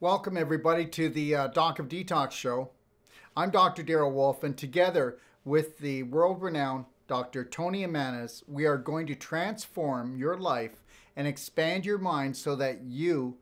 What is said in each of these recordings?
Welcome everybody to the Doc of Detox show. I'm Dr. Darrell Wolfe, and together with the world-renowned Dr. Tony Jimenez, we are going to transform your life and expand your mind so that you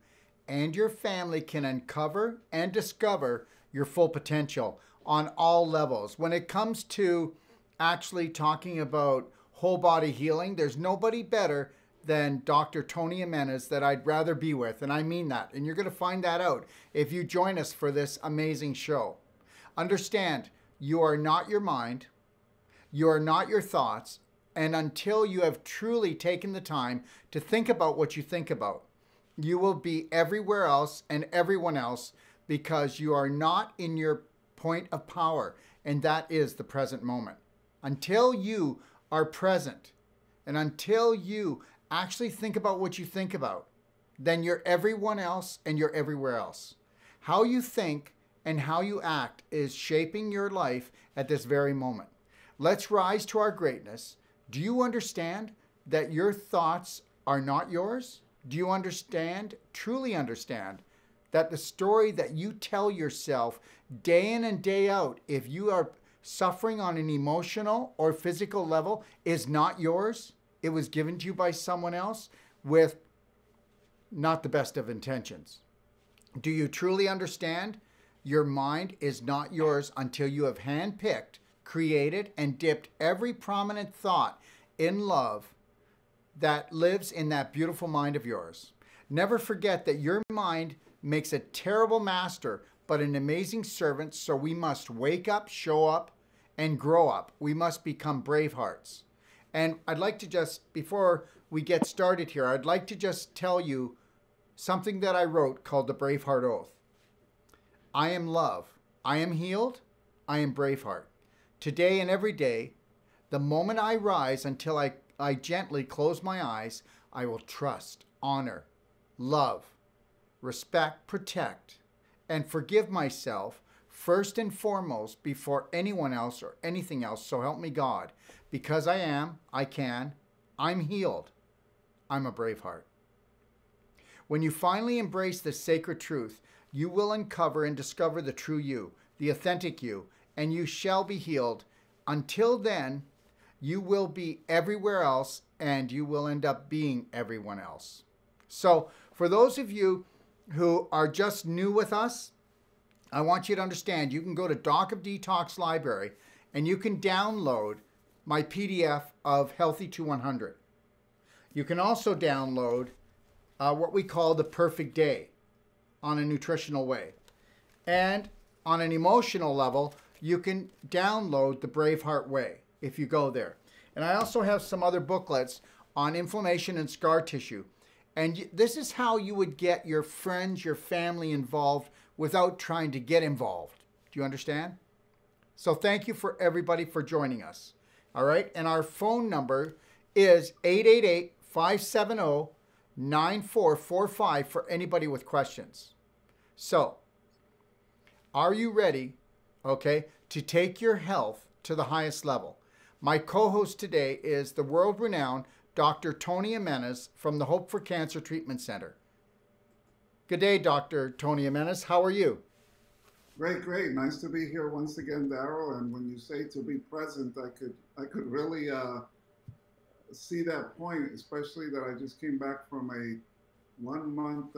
and your family can uncover and discover your full potential on all levels. When it comes to actually talking about whole body healing, there's nobody better than Dr. Tony Jimenez that I'd rather be with, and I mean that. And you're going to find that out if you join us for this amazing show. Understand, you are not your mind, you are not your thoughts, and until you have truly taken the time to think about what you think about, you will be everywhere else and everyone else because you are not in your point of power, and that is the present moment. Until you are present and until you actually think about what you think about, then you're everyone else and you're everywhere else. How you think and how you act is shaping your life at this very moment. Let's rise to our greatness. Do you understand that your thoughts are not yours? Do you understand, truly understand, that the story that you tell yourself day in and day out, if you are suffering on an emotional or physical level, is not yours? It was given to you by someone else with not the best of intentions. Do you truly understand your mind is not yours until you have handpicked, created, and dipped every prominent thought in love that lives in that beautiful mind of yours? Never forget that your mind makes a terrible master, but an amazing servant, so we must wake up, show up, and grow up. We must become brave hearts. And I'd like to just, before we get started here, I'd like to just tell you something that I wrote called the Braveheart Oath. I am love. I am healed. I am Braveheart. Today and every day, the moment I rise until I gently close my eyes, I will trust, honor, love, respect, protect, and forgive myself first and foremost before anyone else or anything else, so help me God. Because I am, I can, I'm healed, I'm a Braveheart. When you finally embrace this sacred truth, you will uncover and discover the true you, the authentic you, and you shall be healed. Until then, you will be everywhere else and you will end up being everyone else. So for those of you who are just new with us, I want you to understand you can go to Doc of Detox Library and you can download my PDF of Healthy to 100. You can also download what we call the Perfect Day on a nutritional way. And on an emotional level, you can download the Braveheart Way if you go there. And I also have some other booklets on inflammation and scar tissue. And this is how you would get your friends, your family involved without trying to get involved. Do you understand? So thank you for everybody for joining us. All right. And our phone number is 888-570-9445 for anybody with questions. So are you ready, okay, to take your health to the highest level? My co-host today is the world-renowned Dr. Tony Jimenez from the Hope4Cancer Treatment Center. Good day, Dr. Tony Jimenez. How are you? Great. Nice to be here once again, Darrell. And when you say to be present, I could really see that point, especially that I just came back from a 1-month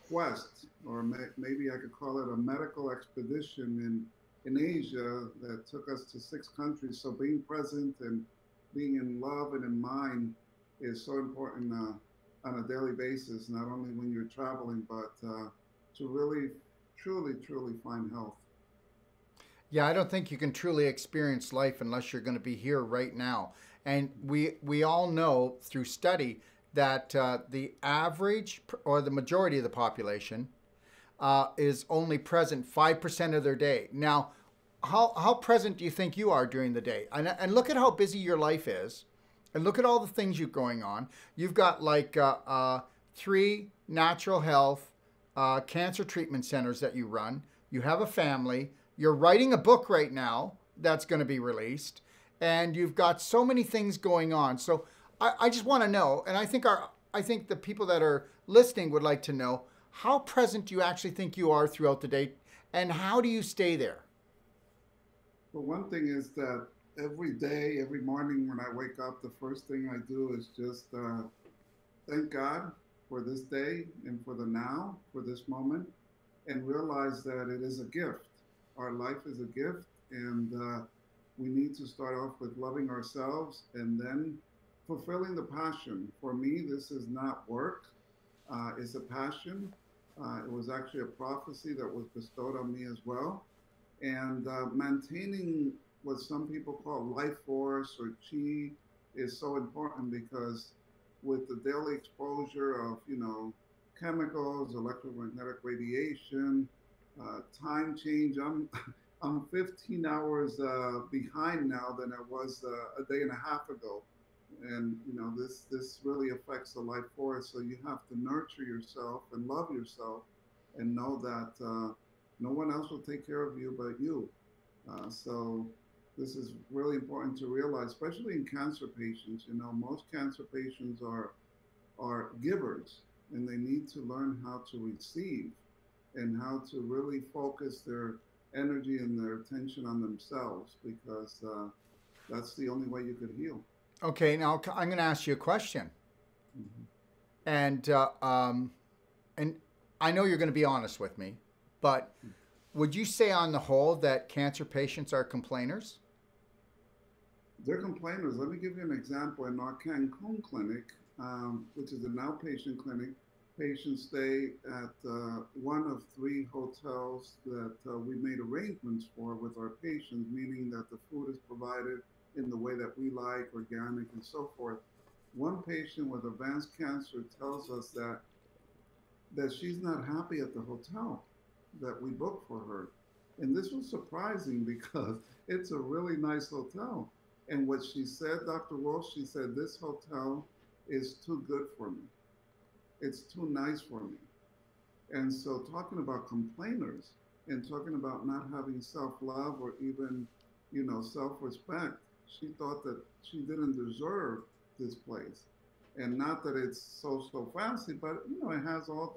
quest, or maybe I could call it a medical expedition in Asia that took us to 6 countries. So being present and being in love and in mind is so important on a daily basis, not only when you're traveling, but to really, truly find health. Yeah, I don't think you can truly experience life unless you're going to be here right now. And we all know through study that the average or the majority of the population is only present 5% of their day. Now, how present do you think you are during the day? And look at how busy your life is. And look at all the things you're going on. You've got like 3 natural health cancer treatment centers that you run. You have a family. You're writing a book right now that's going to be released. And you've got so many things going on. So I just want to know, and I think the people that are listening would like to know, how present do you actually think you are throughout the day, and how do you stay there? Well, one thing is that every day, every morning when I wake up, the first thing I do is just thank God for this day and for the now, for this moment, and realize that it is a gift. Our life is a gift, and we need to start off with loving ourselves and then fulfilling the passion. For me, this is not work, it's a passion. It was actually a prophecy that was bestowed on me as well. And maintaining what some people call life force or chi is so important because with the daily exposure of, chemicals, electromagnetic radiation, time change, I'm 15 hours behind now than I was a day and a half ago. And this really affects the life force. So you have to nurture yourself and love yourself, and know that no one else will take care of you but you. So this is really important to realize, especially in cancer patients. Most cancer patients are givers, and they need to learn how to receive and how to really focus their energy and their attention on themselves, because that's the only way you could heal. Okay, now I'm going to ask you a question, Mm-hmm. and I know you're going to be honest with me, but would you say on the whole that cancer patients are complainers? They're complainers. Let me give you an example. In our Cancun clinic, which is an outpatient clinic, patients stay at one of three hotels that we made arrangements for with our patients, meaning that the food is provided in the way that we like, organic and so forth. One patient with advanced cancer tells us that she's not happy at the hotel that we booked for her. And this was surprising because it's a really nice hotel. And what she said, Dr. Wolfe, she said, this hotel is too good for me. It's too nice for me. And so talking about complainers and talking about not having self-love or even, self-respect, she thought that she didn't deserve this place. And not that it's so fancy, but it has all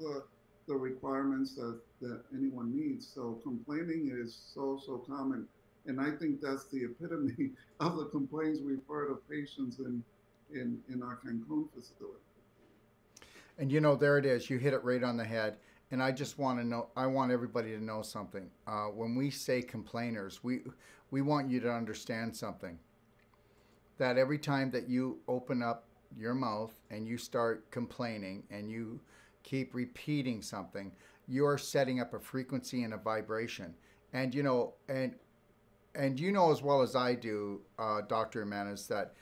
the requirements that anyone needs. So complaining is so common. And I think that's the epitome of the complaints we've heard of patients in our Cancun facility. And there it is. You hit it right on the head. And I just want to know, I want everybody to know something. When we say complainers, we want you to understand something. That every time that you open up your mouth and you start complaining and you keep repeating something, you're setting up a frequency and a vibration. And as well as I do, Dr. Jimenez, that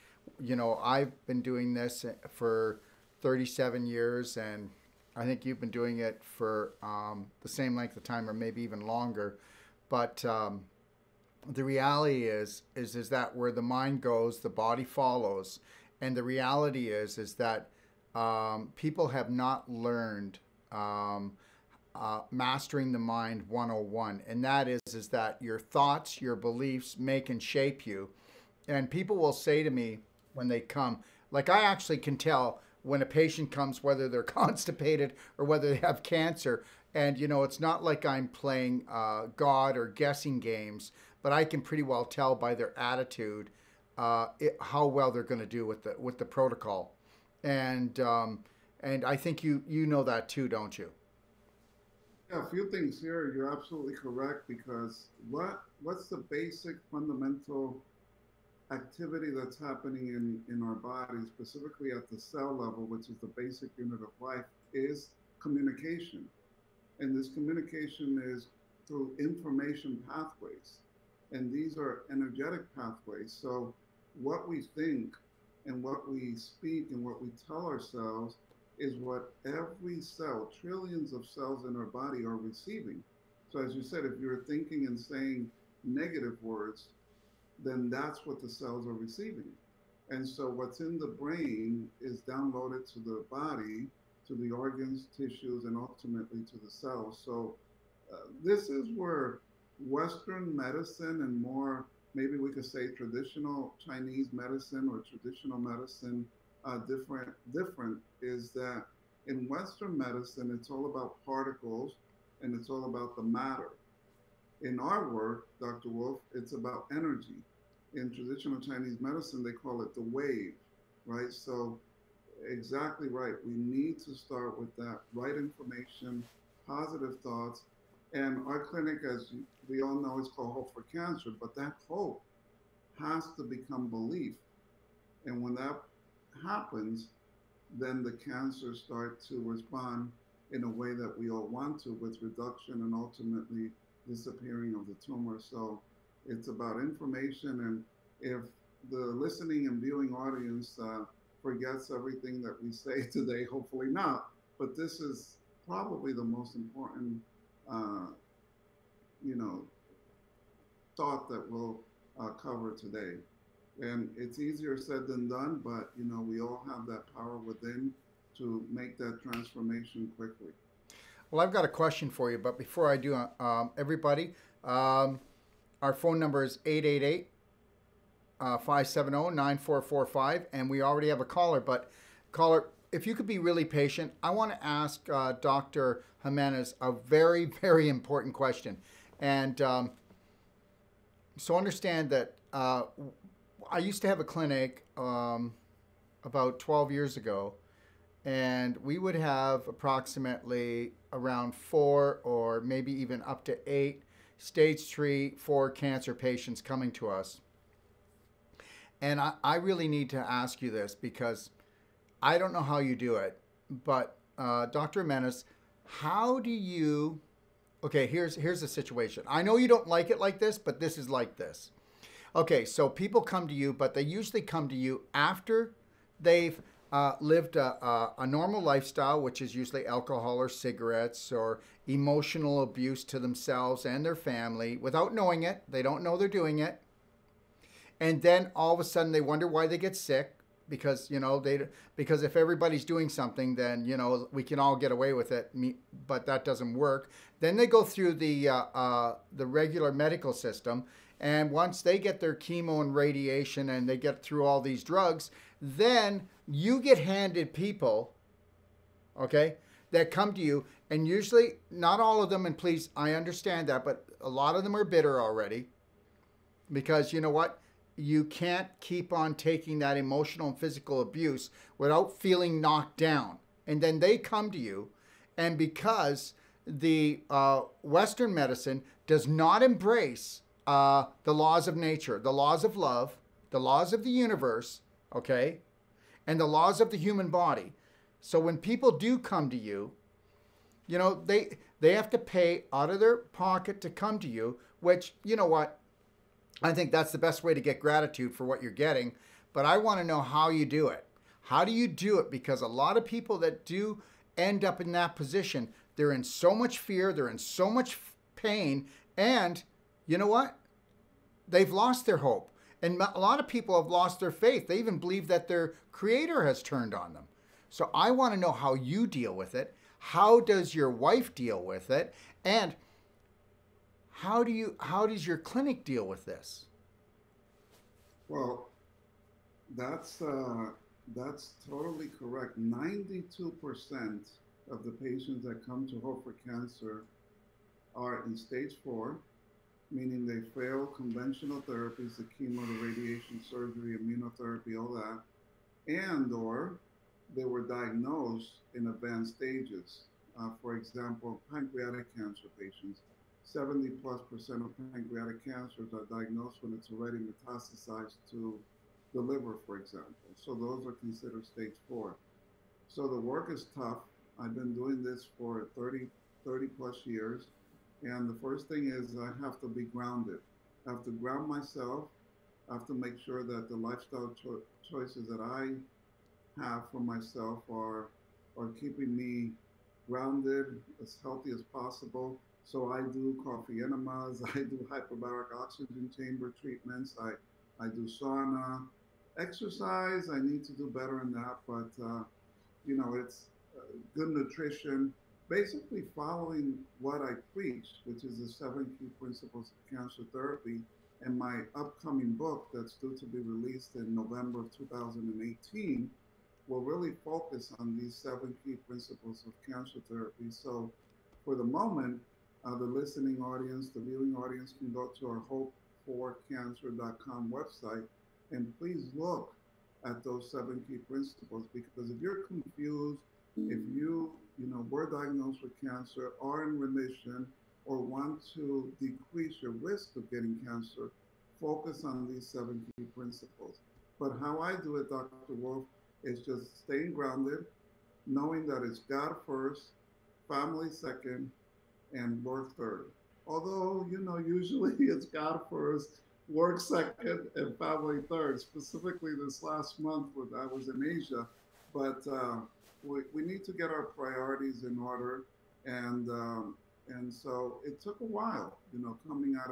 I've been doing this for 37 years, and I think you've been doing it for the same length of time or maybe even longer. But the reality is that where the mind goes, the body follows. And the reality is that people have not learned Mastering the Mind 101. And that is that your thoughts, your beliefs make and shape you. And people will say to me when they come, like I actually can tell when a patient comes, whether they're constipated or whether they have cancer. And, it's not like I'm playing God or guessing games, but I can pretty well tell by their attitude how well they're going to do with the protocol. And I think you know that too, don't you? Yeah, a few things here. You're absolutely correct, because what's the basic fundamental activity that's happening in our bodies, specifically at the cell level, which is the basic unit of life, is communication. And this communication is through information pathways. And these are energetic pathways. So what we think and what we speak and what we tell ourselves is what every cell, trillions of cells in our body, are receiving. So as you said, if you're thinking and saying negative words, then that's what the cells are receiving. And so what's in the brain is downloaded to the body, to the organs, tissues, and ultimately to the cells. So this is where Western medicine, and more, maybe we could say traditional Chinese medicine or traditional medicine, different is that In Western medicine, it's all about particles and it's all about the matter. In our work, Dr. Wolfe, it's about energy. In traditional Chinese medicine, they call it the wave, right? So, exactly right. We need to start with that right information, positive thoughts. And our clinic, as we all know, is called Hope4Cancer, but that hope has to become belief. And when that happens, then the cancers start to respond in a way that we all want to, with reduction and ultimately disappearing of the tumor. So it's about information. And if the listening and viewing audience forgets everything that we say today, hopefully not, but this is probably the most important, uh, you know, thought that we'll cover today. And it's easier said than done, but we all have that power within to make that transformation quickly. Well, I've got a question for you, but before I do, everybody, our phone number is 888 570 9445, and we already have a caller. But, caller, if you could be really patient, I want to ask Dr. Jimenez a very, very important question. And so understand that I used to have a clinic about 12 years ago, and we would have approximately around 4 or maybe even up to 8 stage 3, 4 cancer patients coming to us. And I really need to ask you this because I don't know how you do it, but Dr. Jimenez, how do you, okay, here's the situation. I know you don't like it like this, but this is like this. Okay, so people come to you, but they usually come to you after they've lived a normal lifestyle, which is usually alcohol or cigarettes or emotional abuse to themselves and their family without knowing it. They don't know they're doing it. And then all of a sudden they wonder why they get sick because, because if everybody's doing something, then, we can all get away with it, but that doesn't work. Then they go through the regular medical system. And once they get their chemo and radiation and they get through all these drugs, then you get handed people, okay, that come to you. And usually, not all of them, and please, I understand that, but a lot of them are bitter already. Because you know what? You can't keep on taking that emotional and physical abuse without feeling knocked down. And then they come to you, and because the Western medicine does not embrace the laws of nature, the laws of love, the laws of the universe, okay, and the laws of the human body. So when people do come to you, they have to pay out of their pocket to come to you, which, you know what, I think that's the best way to get gratitude for what you're getting. But I want to know how you do it. How do you do it? Because a lot of people that do end up in that position, they're in so much fear, they're in so much pain, and you know what? They've lost their hope. And a lot of people have lost their faith. They even believe that their creator has turned on them. So I want to know how you deal with it. How does your wife deal with it? And how does your clinic deal with this? Well, that's totally correct. 92% of the patients that come to Hope4Cancer are in stage 4, meaning they fail conventional therapies, the chemo, the radiation, surgery, immunotherapy, all that, and or they were diagnosed in advanced stages. For example, pancreatic cancer patients. 70+% of pancreatic cancers are diagnosed when it's already metastasized to the liver, for example. So those are considered stage 4. So the work is tough. I've been doing this for 30 plus years. And the first thing is I have to be grounded. I have to ground myself. I have to make sure that the lifestyle choices that I have for myself are keeping me grounded, as healthy as possible. So I do coffee enemas, I do hyperbaric oxygen chamber treatments, I do sauna, exercise. I need to do better in that, but it's good nutrition, basically following what I preach, which is the 7 key principles of cancer therapy, and my upcoming book that's due to be released in November of 2018, will really focus on these 7 key principles of cancer therapy. So for the moment, the listening audience, the viewing audience can go to our Hope4Cancer.com website and please look at those 7 key principles, because if you're confused, if you were diagnosed with cancer, are in remission, or want to decrease your risk of getting cancer, focus on these 7 key principles. But how I do it, Dr. Wolfe, is just staying grounded, knowing that it's God first, family second, and work third. Although, usually it's God first, work second, and family third. Specifically this last month when I was in Asia. But we need to get our priorities in order. And so it took a while, coming out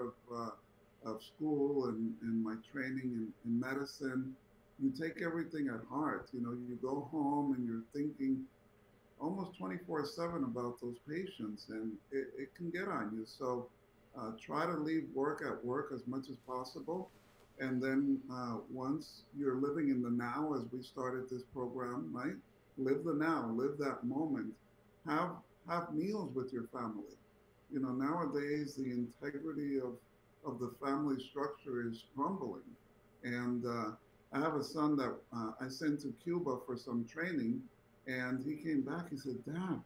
of school and my training in medicine. You take everything at heart. You go home and you're thinking almost 24/7 about those patients, and it can get on you. So try to leave work at work as much as possible. And then once you're living in the now, as we started this program, right? Live the now, live that moment. Have meals with your family. Nowadays the integrity of the family structure is crumbling. And I have a son that I sent to Cuba for some training, and he came back. He said, "Dad,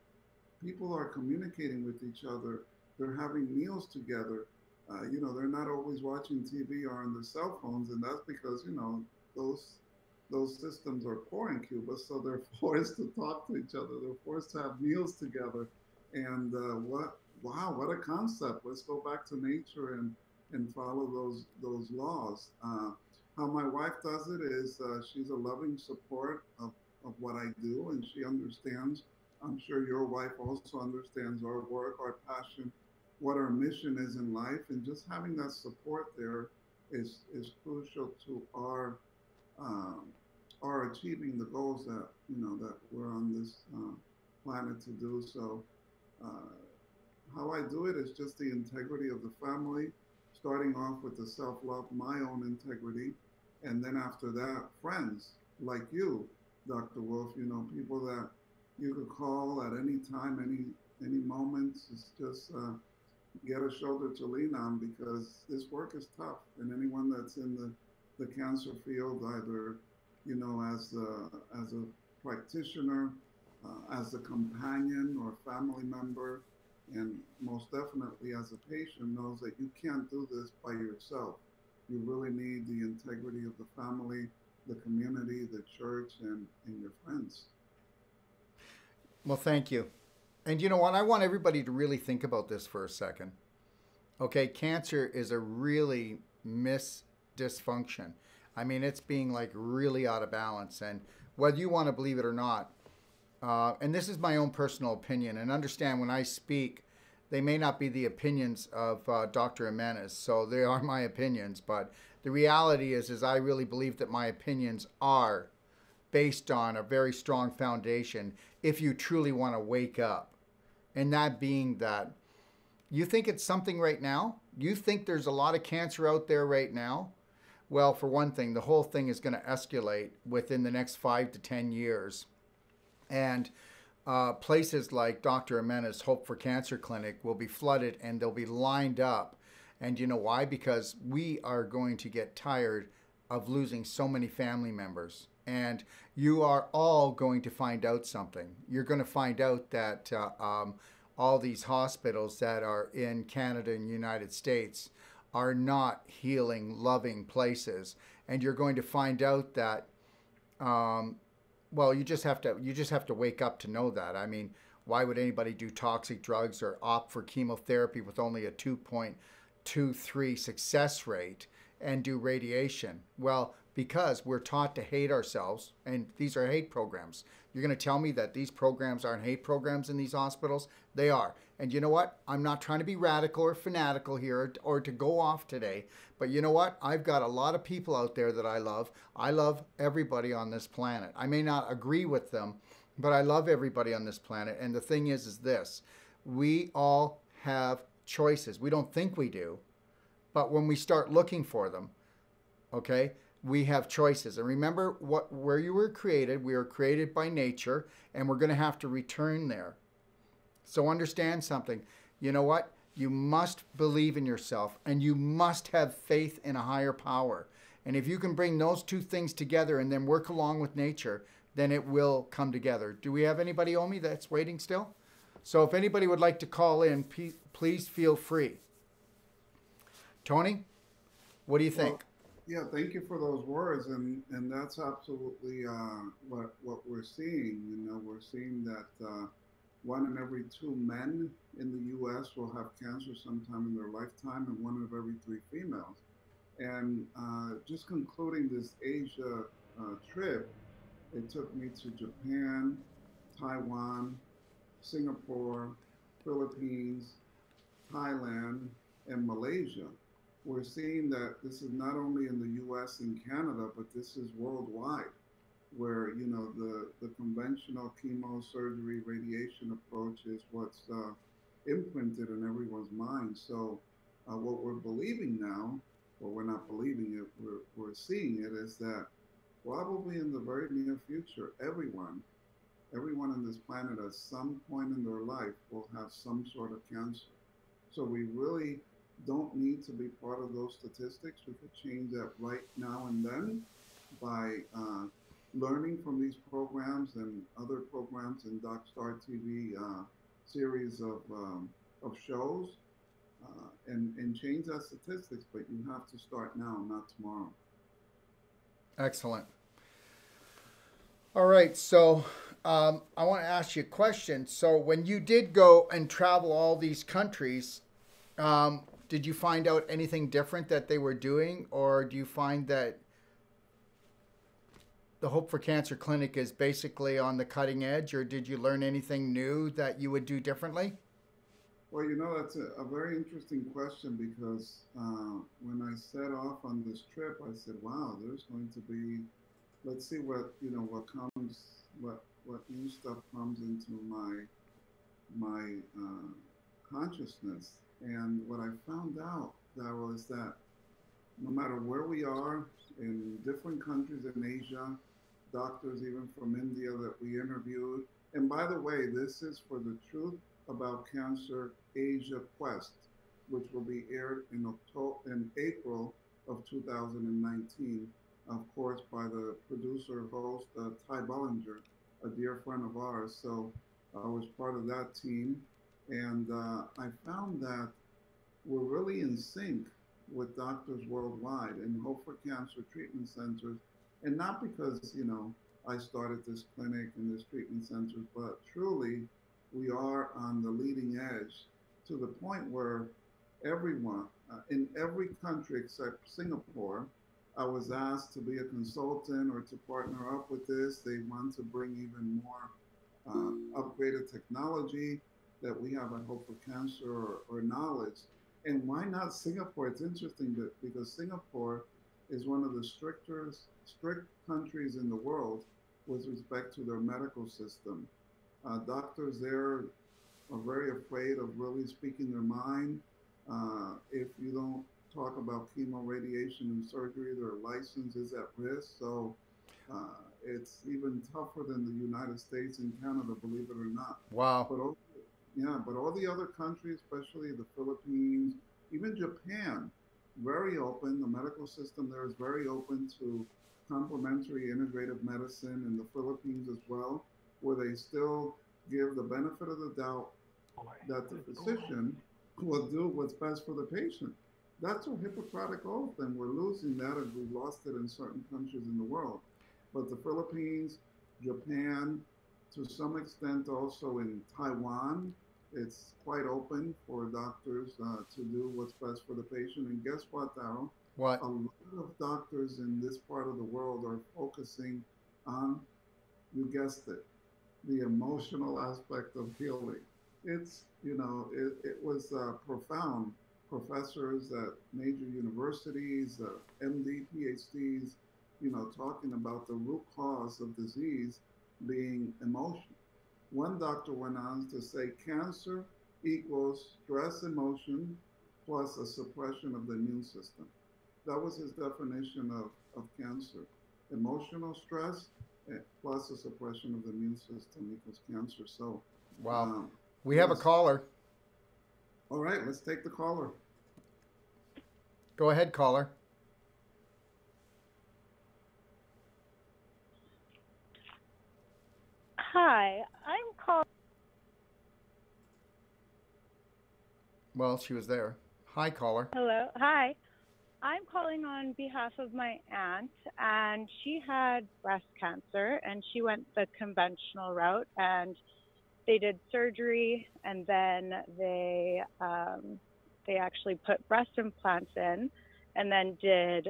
people are communicating with each other. They're having meals together. They're not always watching TV or on their cell phones, and that's because those systems are poor in Cuba, so they're forced to talk to each other. They're forced to have meals together." And what a concept! Let's go back to nature and follow those laws. How my wife does it is she's a loving support of what I do, and she understands. I'm sure your wife also understands our work, our passion, what our mission is in life, and just having that support there is crucial to our achieving the goals that that we're on this planet to do. So how I do it is just the integrity of the family, starting off with the self-love, my own integrity, and then after that, friends like you, Dr. Wolfe, people that you could call at any time, any moment. It's just get a shoulder to lean on, because this work is tough. And anyone that's in the cancer field, either as a practitioner, as a companion or family member, and most definitely as a patient, knows that you can't do this by yourself. You really need the integrity of the family, the community, the church, and your friends. Well, thank you. And you know what? I want everybody to really think about this for a second. Okay, cancer is a really dysfunction. I mean, it's being like really out of balance. And whether you want to believe it or not, and this is my own personal opinion, and understand when I speak, they may not be the opinions of Dr. Jimenez, so they are my opinions. But the reality is I really believe that my opinions are based on a very strong foundation if you truly want to wake up. And that being that you think it's something right now? You think there's a lot of cancer out there right now? Well, for one thing, the whole thing is going to escalate within the next 5 to 10 years. And places like Dr. Jimenez Hope4Cancer Clinic will be flooded, and they'll be lined up. And you know why? Because we are going to get tired of losing so many family members. And you are all going to find out something. You're going to find out that all these hospitals that are in Canada and United States are not healing, loving places. And you're going to find out that, well, you just have to wake up to know that. I mean, why would anybody do toxic drugs or opt for chemotherapy with only a 2.23 success rate and do radiation? Well, because we're taught to hate ourselves, and these are hate programs. You're going to tell me that these programs aren't hate programs in these hospitals? They are. And you know what? I'm not trying to be radical or fanatical here or to go off today, but you know what? I've got a lot of people out there that I love. I love everybody on this planet. I may not agree with them, but I love everybody on this planet. And the thing is this: we all have choices. We don't think we do, but when we start looking for them, okay, we have choices. And remember where you were created. We were created by nature, and we're going to have to return there. So understand something. You know what? You must believe in yourself, and you must have faith in a higher power. And if you can bring those two things together and then work along with nature, then it will come together. Do we have anybody, Omi, that's waiting still? So if anybody would like to call in, please feel free. Tony, what do you think? Yeah, thank you for those words, and that's absolutely what we're seeing. You know, we're seeing that 1 in every 2 men in the U.S. will have cancer sometime in their lifetime, and 1 in every 3 females. And just concluding this Asia trip, it took me to Japan, Taiwan, Singapore, Philippines, Thailand, and Malaysia. We're seeing that this is not only in the U.S. and Canada, but this is worldwide, where, you know, the conventional chemo, surgery, radiation approach is what's imprinted in everyone's mind. So what we're believing now, or we're not believing it, we're seeing it, is that probably in the very near future, everyone on this planet at some point in their life will have some sort of cancer. So we really don't need to be part of those statistics. We could change that right now and then by learning from these programs and other programs in Doc Star TV series of shows and change that statistics. But you have to start now, not tomorrow. Excellent. All right, so I want to ask you a question. So when you did go and travel all these countries, did you find out anything different that they were doing, or do you find that the Hope4Cancer clinic is basically on the cutting edge, or did you learn anything new that you would do differently? Well, you know, that's a very interesting question, because when I set off on this trip, I said, wow, there's going to be, let's see what, you know, what comes, what new stuff comes into my consciousness. And what I found out, Darrell, is that no matter where we are in different countries in Asia, doctors even from India that we interviewed, and by the way, this is for the Truth About Cancer Asia Quest, which will be aired in April of 2019, of course, by the producer host Ty Bollinger, a dear friend of ours. So I was part of that team, and I found that we're really in sync with doctors worldwide and Hope4Cancer treatment centers, and not because, you know, I started this clinic and this treatment centers, but truly we are on the leading edge, to the point where everyone in every country except Singapore, I was asked to be a consultant or to partner up with this. They want to bring even more upgraded technology that we have at Hope4Cancer or knowledge. And why not Singapore? It's interesting because Singapore is one of the strict countries in the world with respect to their medical system. Doctors there are very afraid of really speaking their mind. If you don't talk about chemo, radiation, and surgery, their license is at risk. So it's even tougher than the United States and Canada, believe it or not. Wow. But all the other countries, especially the Philippines, even Japan, very open. The medical system there is very open to complementary integrative medicine, in the Philippines as well, where they still give the benefit of the doubt that the physician will do what's best for the patient. That's a Hippocratic oath, and we're losing that, as we've lost it in certain countries in the world. But the Philippines, Japan, to some extent also in Taiwan, it's quite open for doctors to do what's best for the patient. And guess what, Darrell? What? A lot of doctors in this part of the world are focusing on, you guessed it, the emotional aspect of healing. It's, you know, it was profound. Professors at major universities, MD, PhDs, you know, talking about the root cause of disease being emotion. One doctor went on to say cancer equals stress emotion plus a suppression of the immune system. that was his definition of cancer. Emotional stress plus a suppression of the immune system equals cancer. So, Wow. um, We have a yes. caller. All right, let's take the caller. Go ahead, caller. Hi, I'm calling. Well, she was there. Hi, caller. Hello. Hi. I'm calling on behalf of my aunt, and she had breast cancer, and she went the conventional route, and they did surgery, and then they actually put breast implants in, and then did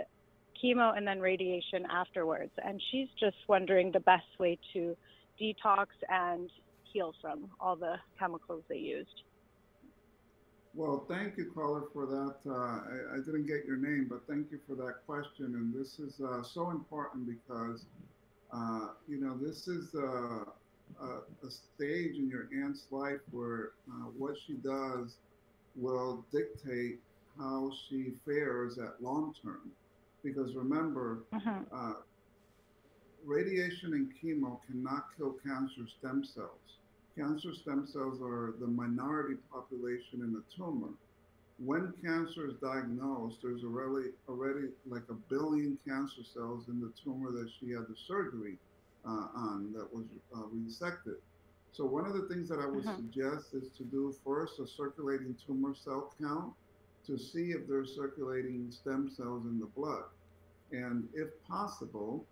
chemo and then radiation afterwards. And she's just wondering the best way to detox and heal from all the chemicals they used. Well, thank you, caller, for that. I didn't get your name, but thank you for that question. And this is so important because, this is a stage in your aunt's life where what she does will dictate how she fares at long term. Because remember, Mhm. uh, radiation and chemo cannot kill cancer stem cells. Cancer stem cells are the minority population in the tumor. When cancer is diagnosed, there's already like a billion cancer cells in the tumor that she had the surgery on that was resected. So one of the things that I would Mhm. suggest is to do first a circulating tumor cell count to see if there's circulating stem cells in the blood. And if possible,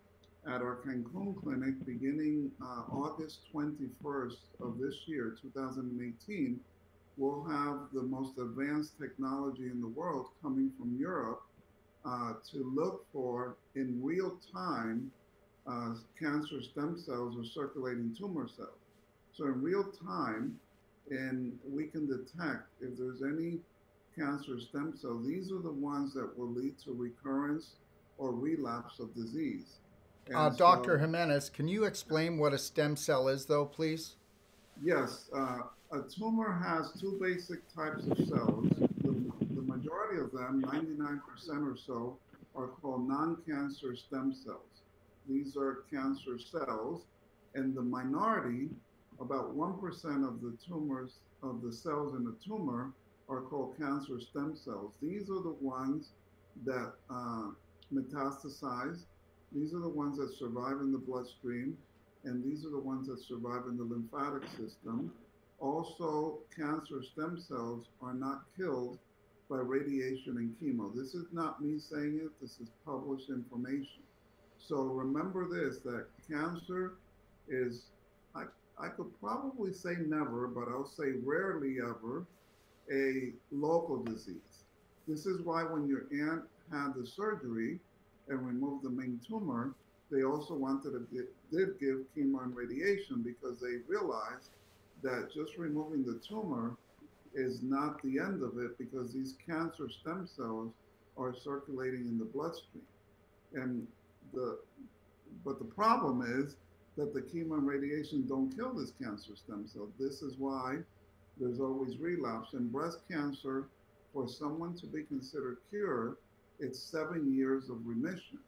at our Cancun clinic beginning August 21st of this year, 2018, we'll have the most advanced technology in the world coming from Europe to look for in real time cancer stem cells or circulating tumor cells. So in real time, and we can detect if there's any cancer stem cells. These are the ones that will lead to recurrence or relapse of disease. And Dr. so, Jimenez, can you explain what a stem cell is, though, please? yes, a tumor has two basic types of cells. The majority of them, 99% or so, are called non-cancer stem cells. These are cancer cells, and the minority, about 1% of the tumors, of the cells in the tumor, are called cancer stem cells. These are the ones that metastasize. These are the ones that survive in the bloodstream, and these are the ones that survive in the lymphatic system. Also, cancer stem cells are not killed by radiation and chemo. This is not me saying it, this is published information. So remember this, that cancer is, I, I could probably say never, but I'll say rarely ever, a local disease. This is why when your aunt had the surgery and removed the main tumor, they also wanted to did give chemo and radiation because they realized that just removing the tumor is not the end of it because these cancer stem cells are circulating in the bloodstream. And the but the problem is that the chemo and radiation don't kill this cancer stem cell. This is why there's always relapse. In breast cancer, for someone to be considered cured, it's 7 years of remission.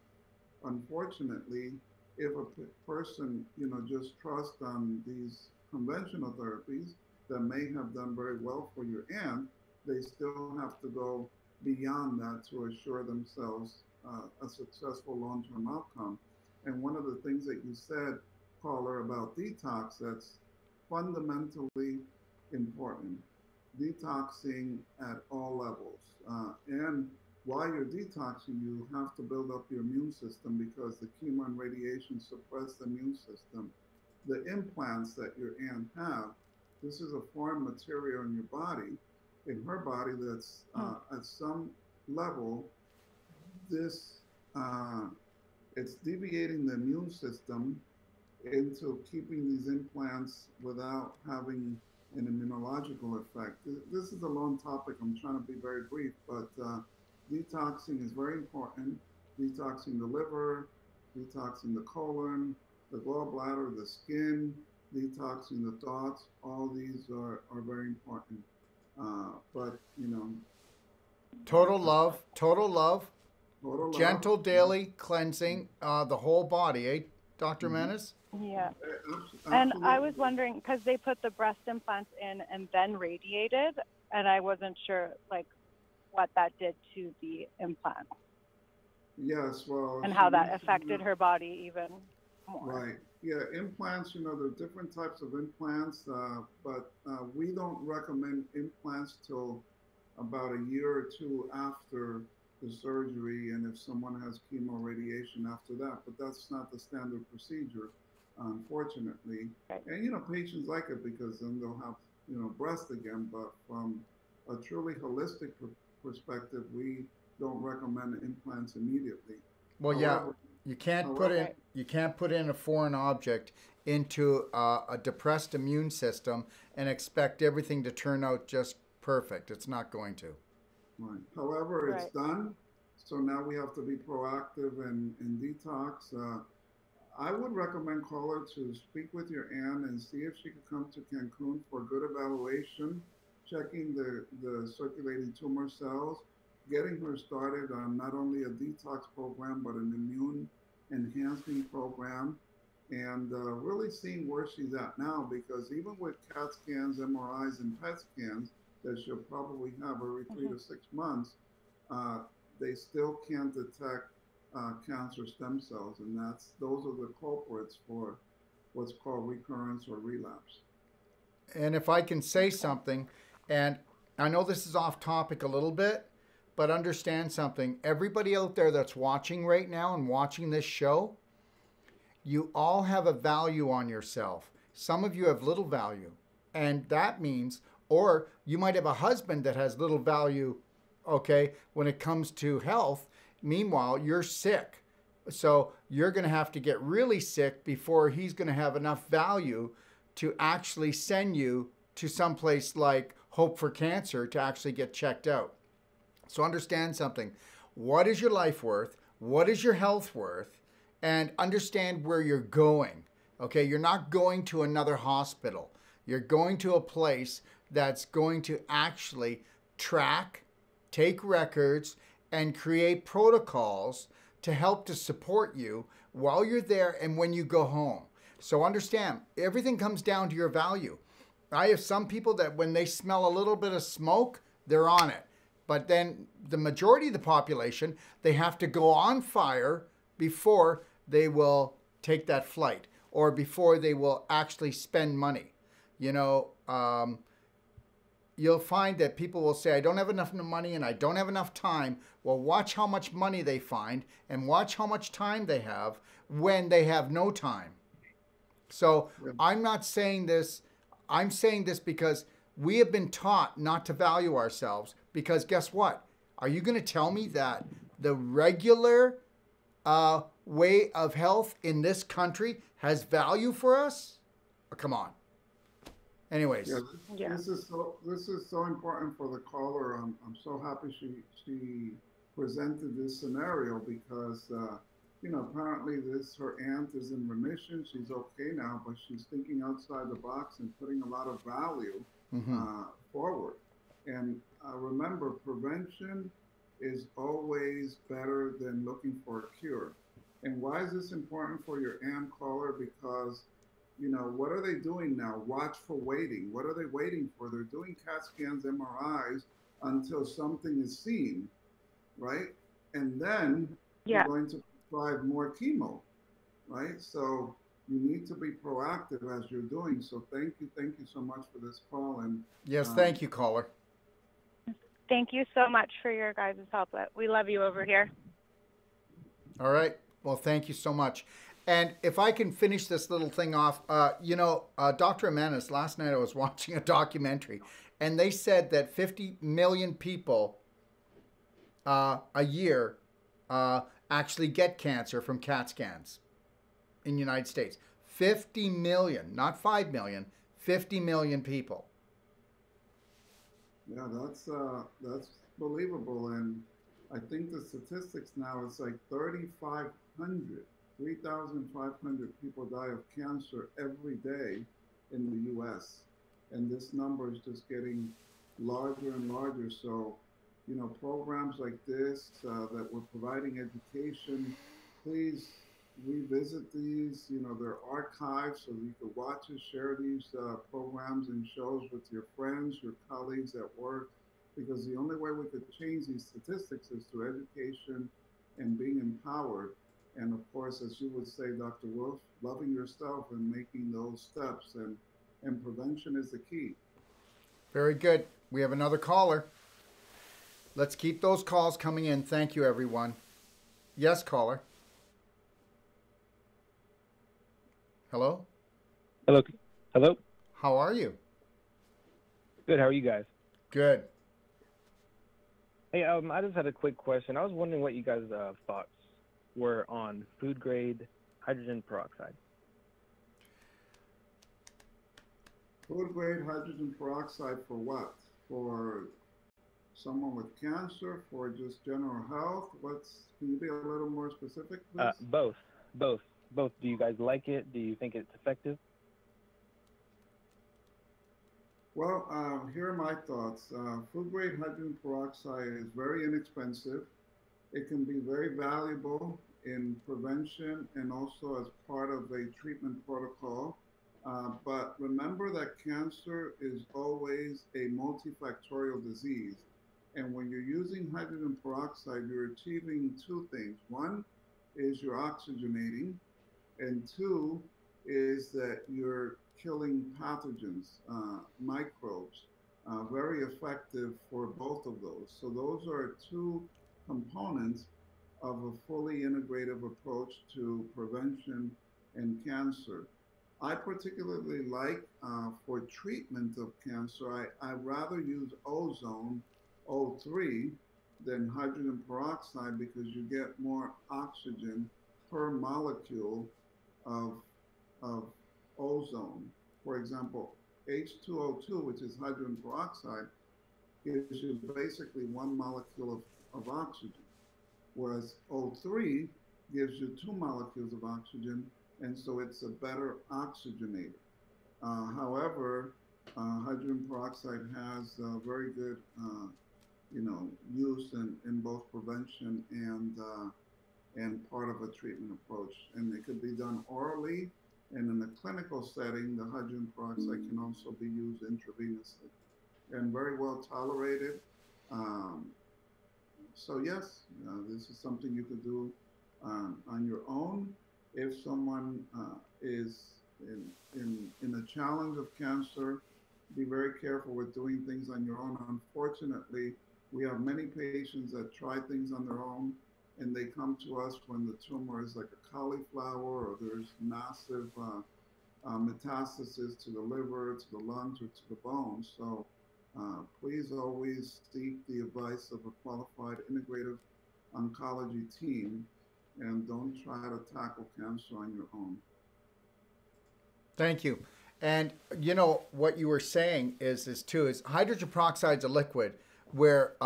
Unfortunately, if a person, just trust on these conventional therapies that may have done very well for your aunt, they still have to go beyond that to assure themselves a successful long-term outcome. And one of the things that you said, caller, about detox, that's fundamentally important. Detoxing at all levels. And while you're detoxing, you have to build up your immune system because the chemo and radiation suppress the immune system. The implants that your aunt have, this is a foreign material in your body, in her body, that's at some level, this it's deviating the immune system into keeping these implants without having an immunological effect. This is a long topic. I'm trying to be very brief, but detoxing is very important. Detoxing the liver, detoxing the colon, the gallbladder, the skin, detoxing the thoughts. All these are very important. But, Total love, total love. Total Gentle love. daily cleansing, the whole body, eh, Dr. Mhm. Menace? Yeah. And Absolutely. I was wondering, because they put the breast implants in and then radiated, and I wasn't sure, like, what that did to the implant Yes, well, and she how that needs to affected her body even more. right. Yeah, implants, there are different types of implants, but we don't recommend implants till about a year or two after the surgery, and if someone has chemo radiation after that, but that's not the standard procedure, unfortunately. Right. And, patients like it because then they'll have, breast again, but from a truly holistic perspective, we don't recommend implants immediately. Well, yeah, However, you can't put in however, Right. you can't put in a foreign object into a depressed immune system and expect everything to turn out just perfect. It's not going to. right. However, it's Right. done. So now we have to be proactive and detox. I would recommend caller to speak with your aunt and see if she could come to Cancun for a good evaluation, checking the circulating tumor cells, getting her started on not only a detox program, but an immune enhancing program, and really seeing where she's at now, because even with CAT scans, MRIs, and PET scans that she'll probably have every 3 to 6 months, uh, they still can't detect cancer stem cells, and those are the culprits for what's called recurrence or relapse. And if I can say something, and I know this is off topic a little bit, but understand something. Everybody out there that's watching right now and watching this show, you all have a value on yourself. Some of you have little value. And that means, or you might have a husband that has little value, okay, when it comes to health. Meanwhile, you're sick. So you're going to have to get really sick before he's going to have enough value to actually send you to someplace like Hope4Cancer to actually get checked out. So understand something. What is your life worth? What is your health worth? And understand where you're going. Okay, you're not going to another hospital. You're going to a place that's going to actually track, take records, and create protocols to help to support you while you're there and when you go home. So understand, everything comes down to your value. I have some people that when they smell a little bit of smoke, they're on it. But then the majority of the population, they have to go on fire before they will take that flight or before they will actually spend money. You'll find that people will say, I don't have enough money and I don't have enough time. Well, watch how much money they find and watch how much time they have when they have no time. So I'm not saying this. I'm saying this because we have been taught not to value ourselves, because guess what? Are you going to tell me that the regular way of health in this country has value for us? Oh, come on. Anyways. Yeah, this is so important for the caller. I'm so happy she presented this scenario because apparently her aunt is in remission. She's okay now, but she's thinking outside the box and putting a lot of value forward. And remember, prevention is always better than looking for a cure. And why is this important for your aunt, caller? Because what are they doing now? Watchful waiting. What are they waiting for? They're doing CAT scans, MRIs until something is seen, right? And then they're going to prescribe more chemo, right? So you need to be proactive as you're doing. So thank you so much for this call. And yes, thank you, caller. Thank you so much for your guys' help. We love you over here. All right. Well, thank you so much. And if I can finish this little thing off, Dr. Jimenez, last night I was watching a documentary, and they said that 50 million people a year actually get cancer from CAT scans in the United States. 50 million, not 5 million, 50 million people. Yeah, that's believable. And I think the statistics now, it's like 3,500 people die of cancer every day in the U.S. And this number is just getting larger and larger. So programs like this that we're providing education, please revisit these. They're archived so that you can watch and share these programs and shows with your friends, your colleagues at work, because the only way we could change these statistics is through education and being empowered. And of course, as you would say, Dr. Wolfe, loving yourself and making those steps. And prevention is the key. Very good. We have another caller. Let's keep those calls coming in. Thank you, everyone. Yes, caller. Hello? Hello. Hello. How are you? Good. How are you guys? Good. Hey, I just had a quick question. I was wondering what you guys' thoughts were on food grade hydrogen peroxide. Food grade hydrogen peroxide for what? For someone with cancer? For just general health? Can you be a little more specific, please? Both. Do you guys like it? Do you think it's effective? Well, here are my thoughts. Food grade hydrogen peroxide is very inexpensive. It can be very valuable in prevention and also as part of a treatment protocol. But remember that cancer is always a multifactorial disease. And when you're using hydrogen peroxide, you're achieving two things. One is you're oxygenating, and two is that you're killing pathogens, microbes, very effective for both of those. So those are two components of a fully integrative approach to prevention and cancer. I particularly like for treatment of cancer, I rather use ozone, O3, than hydrogen peroxide because you get more oxygen per molecule of ozone. For example, H2O2, which is hydrogen peroxide, gives you basically one molecule of oxygen, whereas O3 gives you two molecules of oxygen, and so it's a better oxygenator. However, hydrogen peroxide has very good use in both prevention and part of a treatment approach. And it could be done orally, and in the clinical setting, the hydrogen peroxide can also be used intravenously and very well tolerated. So yes, this is something you could do on your own. If someone is in a challenge of cancer, be very careful with doing things on your own. Unfortunately, we have many patients that try things on their own, and they come to us when the tumor is like a cauliflower or there's massive metastasis to the liver, to the lungs, or to the bones. So please always seek the advice of a qualified integrative oncology team, and don't try to tackle cancer on your own. Thank you. And you know what you were saying is hydrogen peroxide is a liquid where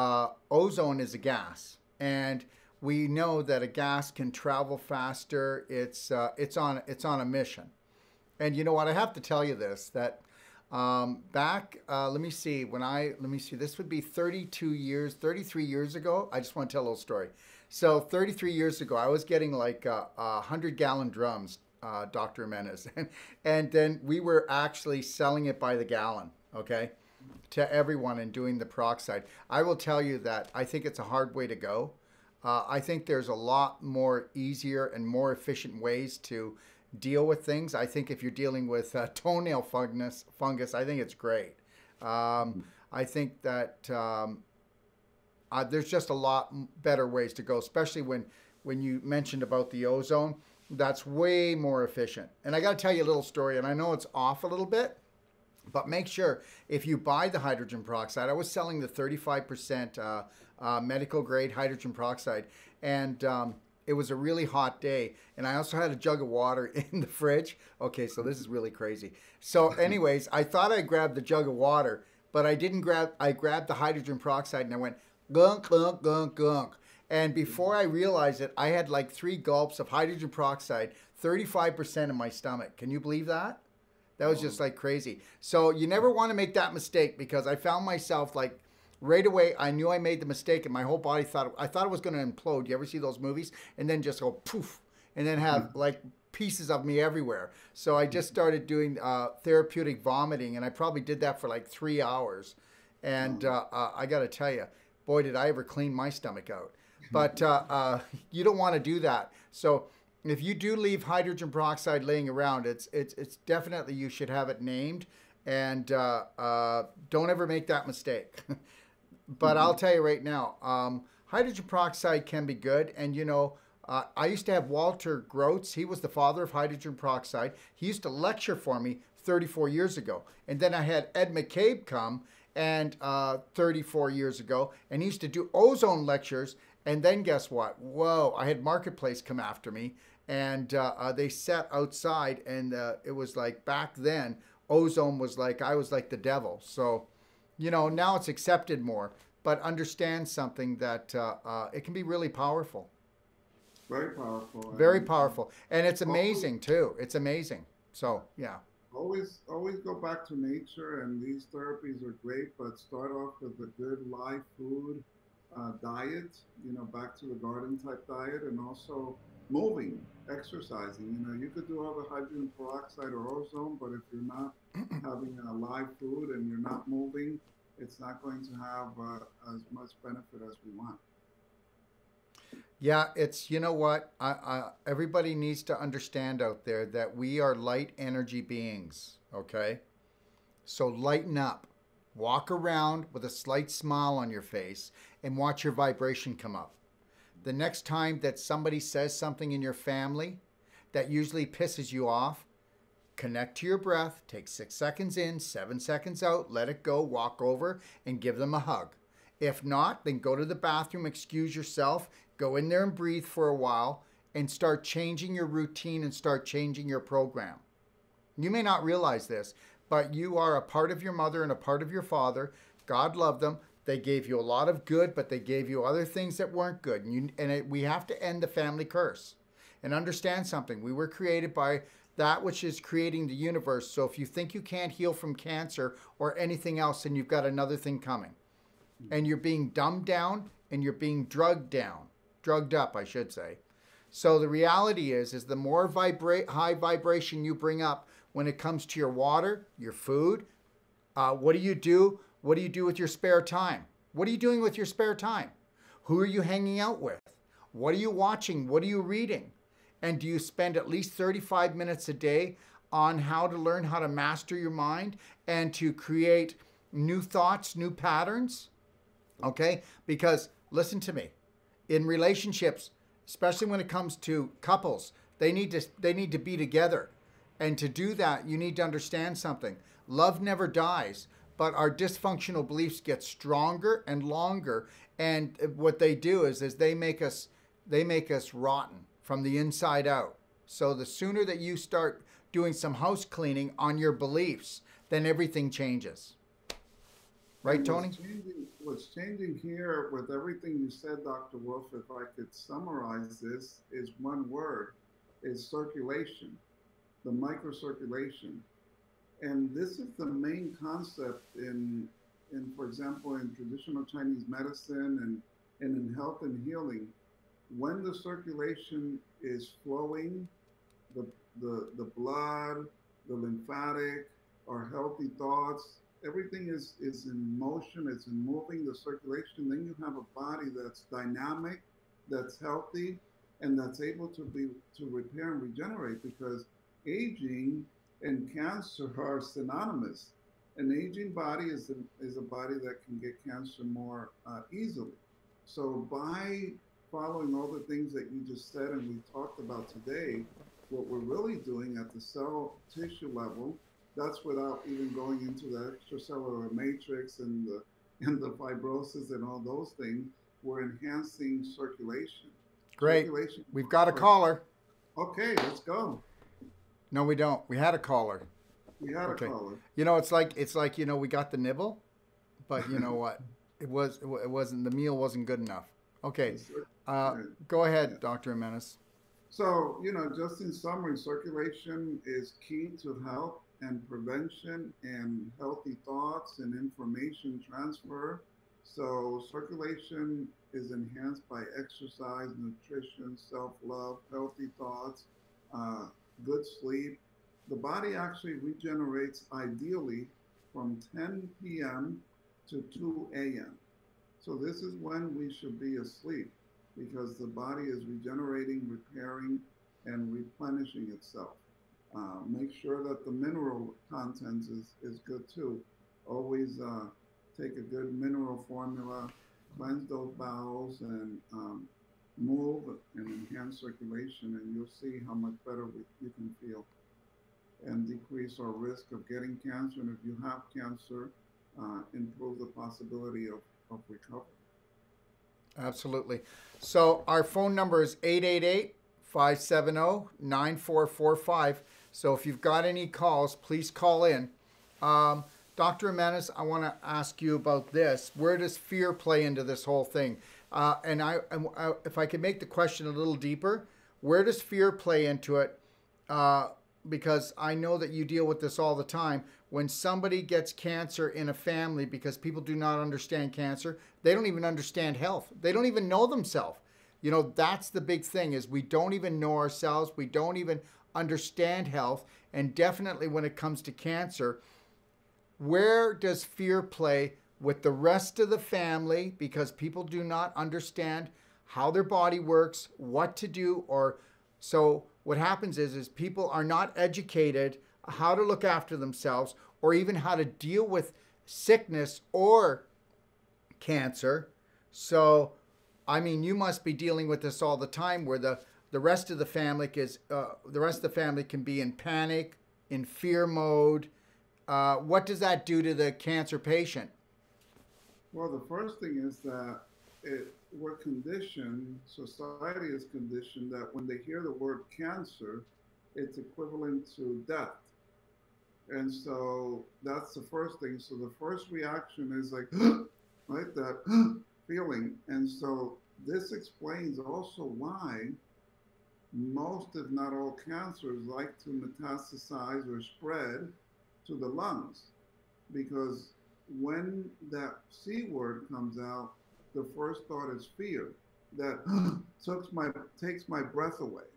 ozone is a gas, and we know that a gas can travel faster. It's on a mission. And you know what? I have to tell you this, that back, let me see, this would be 33 years ago. I just want to tell a little story. So 33 years ago, I was getting like 100-gallon drums, Dr. Jimenez. And then we were actually selling it by the gallon, okay, to everyone and doing the peroxide. I will tell you that I think it's a hard way to go. I think there's a lot more easier and more efficient ways to deal with things. I think if you're dealing with toenail fungus, I think it's great. I think that there's just a lot better ways to go, especially when you mentioned about the ozone. That's way more efficient. And I got to tell you a little story, and I know it's off a little bit, but make sure if you buy the hydrogen peroxide, I was selling the 35% medical grade hydrogen peroxide, and it was a really hot day, and I also had a jug of water in the fridge. Okay, so this is really crazy. So anyways, I thought I grabbed the jug of water, but I grabbed the hydrogen peroxide and I went gunk, gunk, gunk, gunk. And before I realized it, I had like 3 gulps of hydrogen peroxide, 35% in my stomach. Can you believe that? That was just like crazy. So you never want to make that mistake, because I found myself like right away I knew I made the mistake, and my whole body thought it was going to implode. You ever see those movies? And then just go poof, and then have like pieces of me everywhere. So I just started doing therapeutic vomiting, and I probably did that for like 3 hours. And I got to tell you, boy, did I ever clean my stomach out. But you don't want to do that. So if you do leave hydrogen peroxide laying around, it's definitely, you should have it named, and don't ever make that mistake. But I'll tell you right now, hydrogen peroxide can be good. And you know, I used to have Walter Groats. He was the father of hydrogen peroxide. He used to lecture for me 34 years ago. And then I had Ed McCabe come, and 34 years ago, and he used to do ozone lectures. And then guess what? Whoa, I had Marketplace come after me, and they sat outside, and it was like, back then, ozone was like, I was like the devil. So, you know, now it's accepted more, but understand something, that it can be really powerful. Very powerful. Very powerful. And it's amazing too. It's amazing. So, yeah. Always go back to nature, and these therapies are great, but start off with a good live food diet, you know, back to the garden type diet, and also moving, exercising. You know, you could do all the hydrogen peroxide or ozone, but if you're not having a live food and you're not moving, it's not going to have as much benefit as we want. Yeah, it's, you know what, everybody needs to understand out there that we are light energy beings, okay? So lighten up. Walk around with a slight smile on your face and watch your vibration come up. The next time that somebody says something in your family that usually pisses you off, connect to your breath, take 6 seconds in, 7 seconds out, let it go, walk over and give them a hug. If not, then go to the bathroom, excuse yourself, go in there and breathe for a while, and start changing your routine and start changing your program. You may not realize this, but you are a part of your mother and a part of your father. God loved them. They gave you a lot of good, but they gave you other things that weren't good. And we have to end the family curse. And understand something. We were created by that which is creating the universe. So if you think you can't heal from cancer or anything else, then you've got another thing coming. And you're being dumbed down, and you're being drugged up, I should say. So the reality is the more high vibration you bring up when it comes to your water, your food, what do you do? What do you do with your spare time? What are you doing with your spare time? Who are you hanging out with? What are you watching? What are you reading? And do you spend at least 35 minutes a day on how to learn how to master your mind and to create new thoughts, new patterns? Okay? Because listen to me. In relationships, especially when it comes to couples, they need to be together. And to do that, you need to understand something. Love never dies, but our dysfunctional beliefs get stronger and longer. And what they do is they make us rotten from the inside out. So the sooner that you start doing some house cleaning on your beliefs, then everything changes. Right, Tony? What's changing here with everything you said, Dr. Wolfe, if I could summarize this, is one word, is circulation, the microcirculation. And this is the main concept in for example, in traditional Chinese medicine and in health and healing. When the circulation is flowing, the blood, the lymphatic, our healthy thoughts, everything is in motion, it's in moving, the circulation, then you have a body that's dynamic, that's healthy, and that's able to repair and regenerate, because aging and cancer are synonymous. An aging body is a body that can get cancer more easily. So by following all the things that you just said and we talked about today, what we're really doing at the cell tissue level, that's without even going into the extracellular matrix and the fibrosis and all those things, we're enhancing circulation. Great. We've got a caller. Okay, let's go. No, we don't. We had a caller. We had a caller. You know, it's like, you know, we got the nibble, but you know what? It wasn't, the meal wasn't good enough. Okay. Go ahead, Dr. Jimenez. So, you know, just in summary, circulation is key to health and prevention and healthy thoughts and information transfer. So circulation is enhanced by exercise, nutrition, self-love, healthy thoughts, uh, good sleep. The body actually regenerates ideally from 10 p.m. to 2 a.m. So this is when we should be asleep because the body is regenerating, repairing, and replenishing itself. Make sure that the mineral content is good too. Always take a good mineral formula, cleanse those bowels, and move and enhance circulation, and you'll see how much better you can feel and decrease our risk of getting cancer. And if you have cancer, improve the possibility of recovery. Absolutely. So our phone number is 888-570-9445. So if you've got any calls, please call in. Dr. Jimenez, I want to ask you about this. Where does fear play into this whole thing? And if I could make the question a little deeper, where does fear play into it? Because I know that you deal with this all the time. When somebody gets cancer in a family, because people do not understand cancer, they don't even understand health. They don't even know themselves. You know, that's the big thing, is we don't even know ourselves. We don't even understand health. And definitely when it comes to cancer, where does fear play with the rest of the family? Because people do not understand how their body works, what to do, or so what happens is people are not educated how to look after themselves or even how to deal with sickness or cancer. So, I mean, you must be dealing with this all the time, where the rest of the family can be in panic, in fear mode. What does that do to the cancer patient? Well, the first thing is that we're conditioned, society is conditioned that when they hear the word cancer, it's equivalent to death. And so that's the first thing. So the first reaction is like, right, that feeling. And so this explains also why most, if not all, cancers like to metastasize or spread to the lungs. Because when that C word comes out, the first thought is fear, that takes my breath away.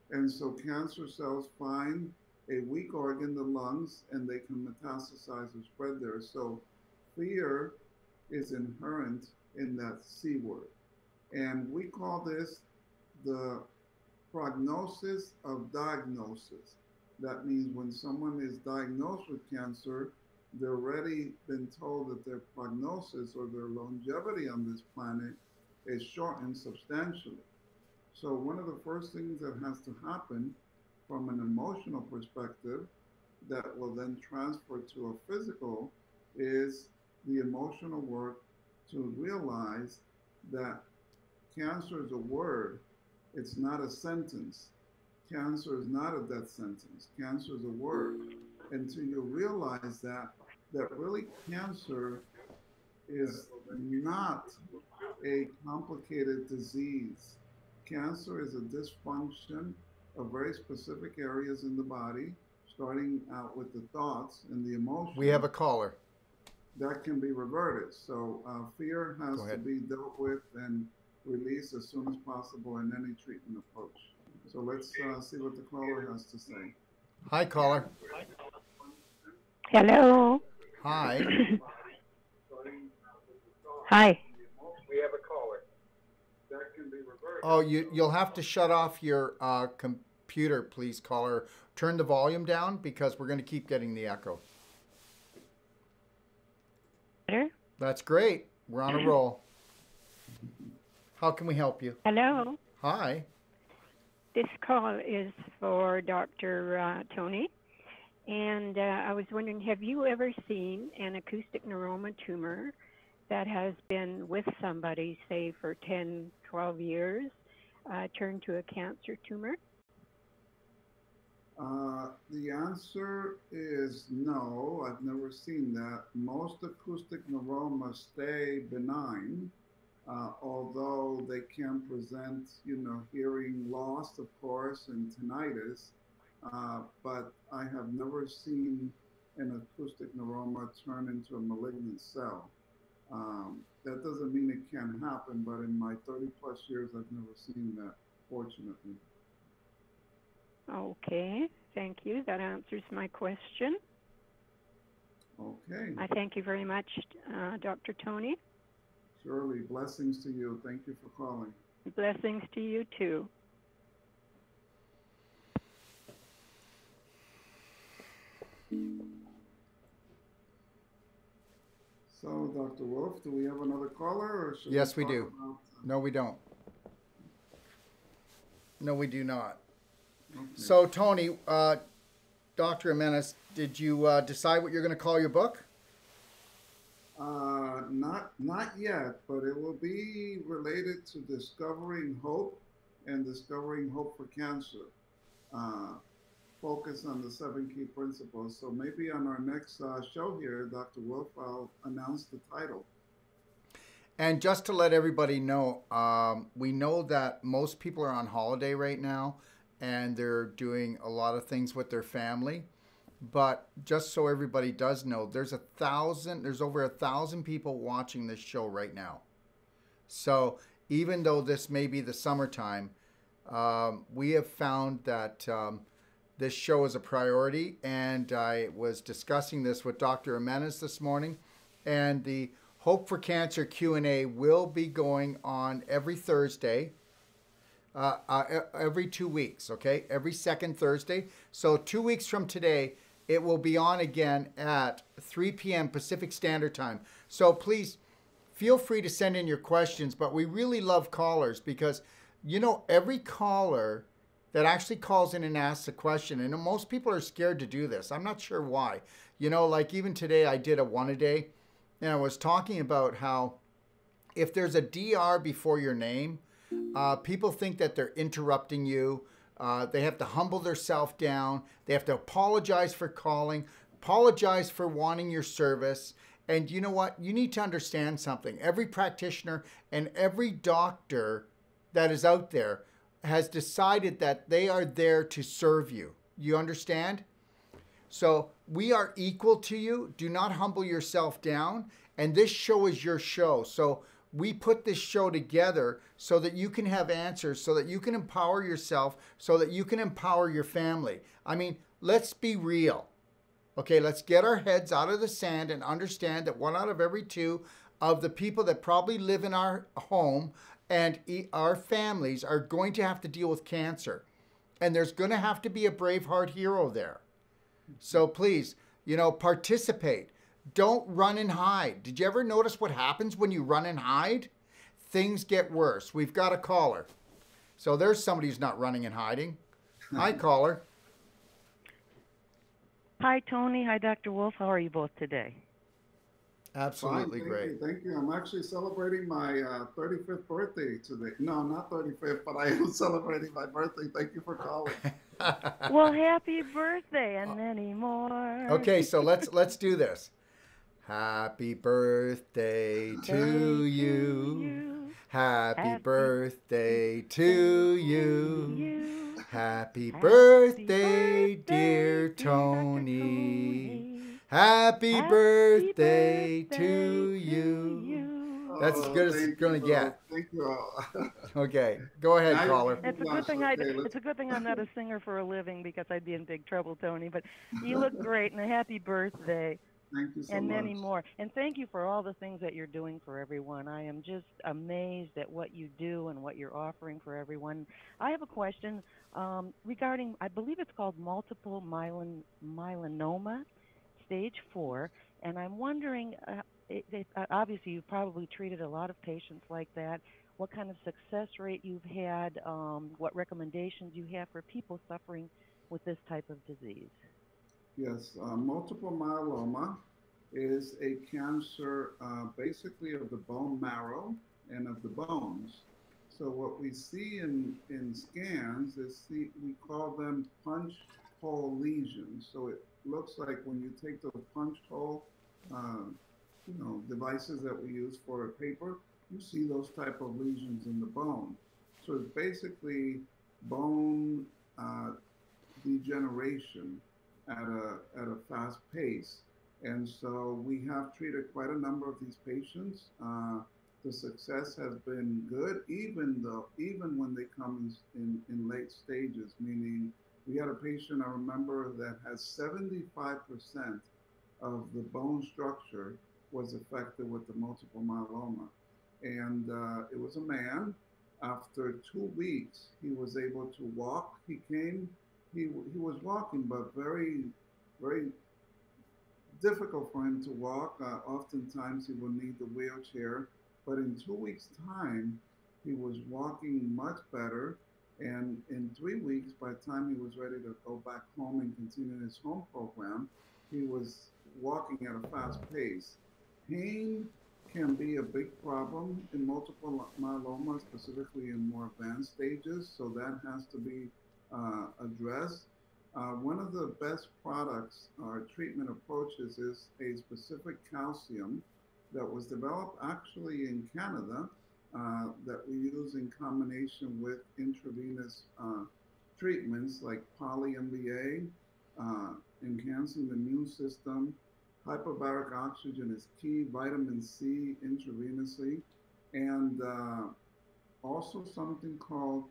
And so cancer cells find a weak organ, the lungs, and they can metastasize or spread there. So fear is inherent in that C word. And we call this the prognosis of diagnosis. That means when someone is diagnosed with cancer, they're already been told that their prognosis or their longevity on this planet is shortened substantially. So one of the first things that has to happen from an emotional perspective that will then transfer to a physical is the emotional work to realize that cancer is a word. It's not a sentence. Cancer is not a death sentence. Cancer is a word. Until you realize that really cancer is not a complicated disease. Cancer is a dysfunction of very specific areas in the body, starting out with the thoughts and the emotions. We have a caller. That can be reverted. So fear has to be dealt with and released as soon as possible in any treatment approach. So let's see what the caller has to say. Hi, caller. Hello. Hi. Hi. We have a caller. That can be reversed. Oh, you'll have to shut off your computer, please, caller. Turn the volume down because we're going to keep getting the echo. Better? That's great. We're on a roll. How can we help you? Hello. Hi. This call is for Dr. Tony. And I was wondering, have you ever seen an acoustic neuroma tumor that has been with somebody, say, for 10, 12 years, turn to a cancer tumor? The answer is no. I've never seen that. Most acoustic neuromas stay benign, although they can present, hearing loss, of course, and tinnitus. But I have never seen an acoustic neuroma turn into a malignant cell. that doesn't mean it can't happen, but in my 30 plus years, I've never seen that, fortunately. Okay, thank you. That answers my question. Okay. I thank you very much, Dr. Tony. Surely, blessings to you. Thank you for calling. Blessings to you, too. So, Dr. Wolfe, do we have another caller? Or should Yes, we talk do. about, No, we don't. No, we do not. okay. So, Tony, Dr. Jimenez, did you decide what you're going to call your book? Not yet, but it will be related to discovering hope and discovering hope for cancer. Focus on the 7 key principles. So maybe on our next show here, Dr. Wolfe, I'll announce the title. And just to let everybody know, we know that most people are on holiday right now, and they're doing a lot of things with their family. But just so everybody does know, there's over 1,000 people watching this show right now. So even though this may be the summertime, we have found that this show is a priority. And I was discussing this with Dr. Jimenez this morning, and the Hope4Cancer Q&A will be going on every Thursday. Every 2 weeks, okay? Every second Thursday. So 2 weeks from today, it will be on again at 3 p.m. Pacific Standard Time. So please feel free to send in your questions, but we really love callers because, you know, every caller that actually calls in and asks a question, and most people are scared to do this. I'm not sure why. You know, like even today I did a one-a-day, and I was talking about how if there's a DR before your name, people think that they're interrupting you. They have to humble themselves down. They have to apologize for calling, apologize for wanting your service. And you know what? You need to understand something. Every practitioner and every doctor that is out there has decided that they are there to serve you. You understand? So we are equal to you. Do not humble yourself down. And this show is your show. So we put this show together so that you can have answers, so that you can empower yourself, so that you can empower your family. I mean, let's be real. Okay, let's get our heads out of the sand and understand that 1 out of every 2 of the people that probably live in our home and our families are going to have to deal with cancer. And there's going to have to be a braveheart hero there. So please, you know, participate. Don't run and hide. Did you ever notice what happens when you run and hide? Things get worse. We've got a caller. So there's somebody who's not running and hiding. Hi, caller. Hi, Tony. Hi, Dr. Wolfe. How are you both today? Absolutely Fine, great. Thank you. I'm actually celebrating my 35th birthday today. No, not 35th, but I am celebrating my birthday. Thank you for calling. Well, happy birthday and many more. Okay, so let's do this. Happy birthday to you. Happy birthday to you. Happy birthday, dear Tony. Happy birthday to you. That's as good as it's going to get. Thank you all. Okay, go ahead, caller. It's a good thing it's a good thing I'm not a singer for a living because I'd be in big trouble, Tony. But you look great, and a happy birthday. Thank you so and much. many more. And thank you for all the things that you're doing for everyone. I am just amazed at what you do and what you're offering for everyone. I have a question regarding, I believe it's called multiple myeloma, stage 4. And I'm wondering, obviously you've probably treated a lot of patients like that. What kind of success rate you've had, what recommendations you have for people suffering with this type of disease. Yes, multiple myeloma is a cancer basically of the bone marrow and of the bones. So what we see in scans is we call them punch hole lesions. So it looks like when you take those punch hole devices that we use for a paper, you see those type of lesions in the bone. So it's basically bone degeneration at a fast pace. And so we have treated quite a number of these patients. The success has been good, even when they come in late stages, meaning we had a patient I remember that has 75% of the bone structure was affected with the multiple myeloma. And it was a man. After 2 weeks, he was able to walk. He was walking, but very, very difficult for him to walk. Oftentimes, he would need the wheelchair. But in 2 weeks' time, he was walking much better. And in 3 weeks, by the time he was ready to go back home and continue his home program, he was walking at a fast pace. Pain can be a big problem in multiple myeloma, specifically in more advanced stages. So that has to be addressed. One of the best products or treatment approaches is a specific calcium that was developed actually in Canada that we use in combination with intravenous treatments like poly-MBA, enhancing the immune system. Hyperbaric oxygen is key, vitamin C intravenously, and also something called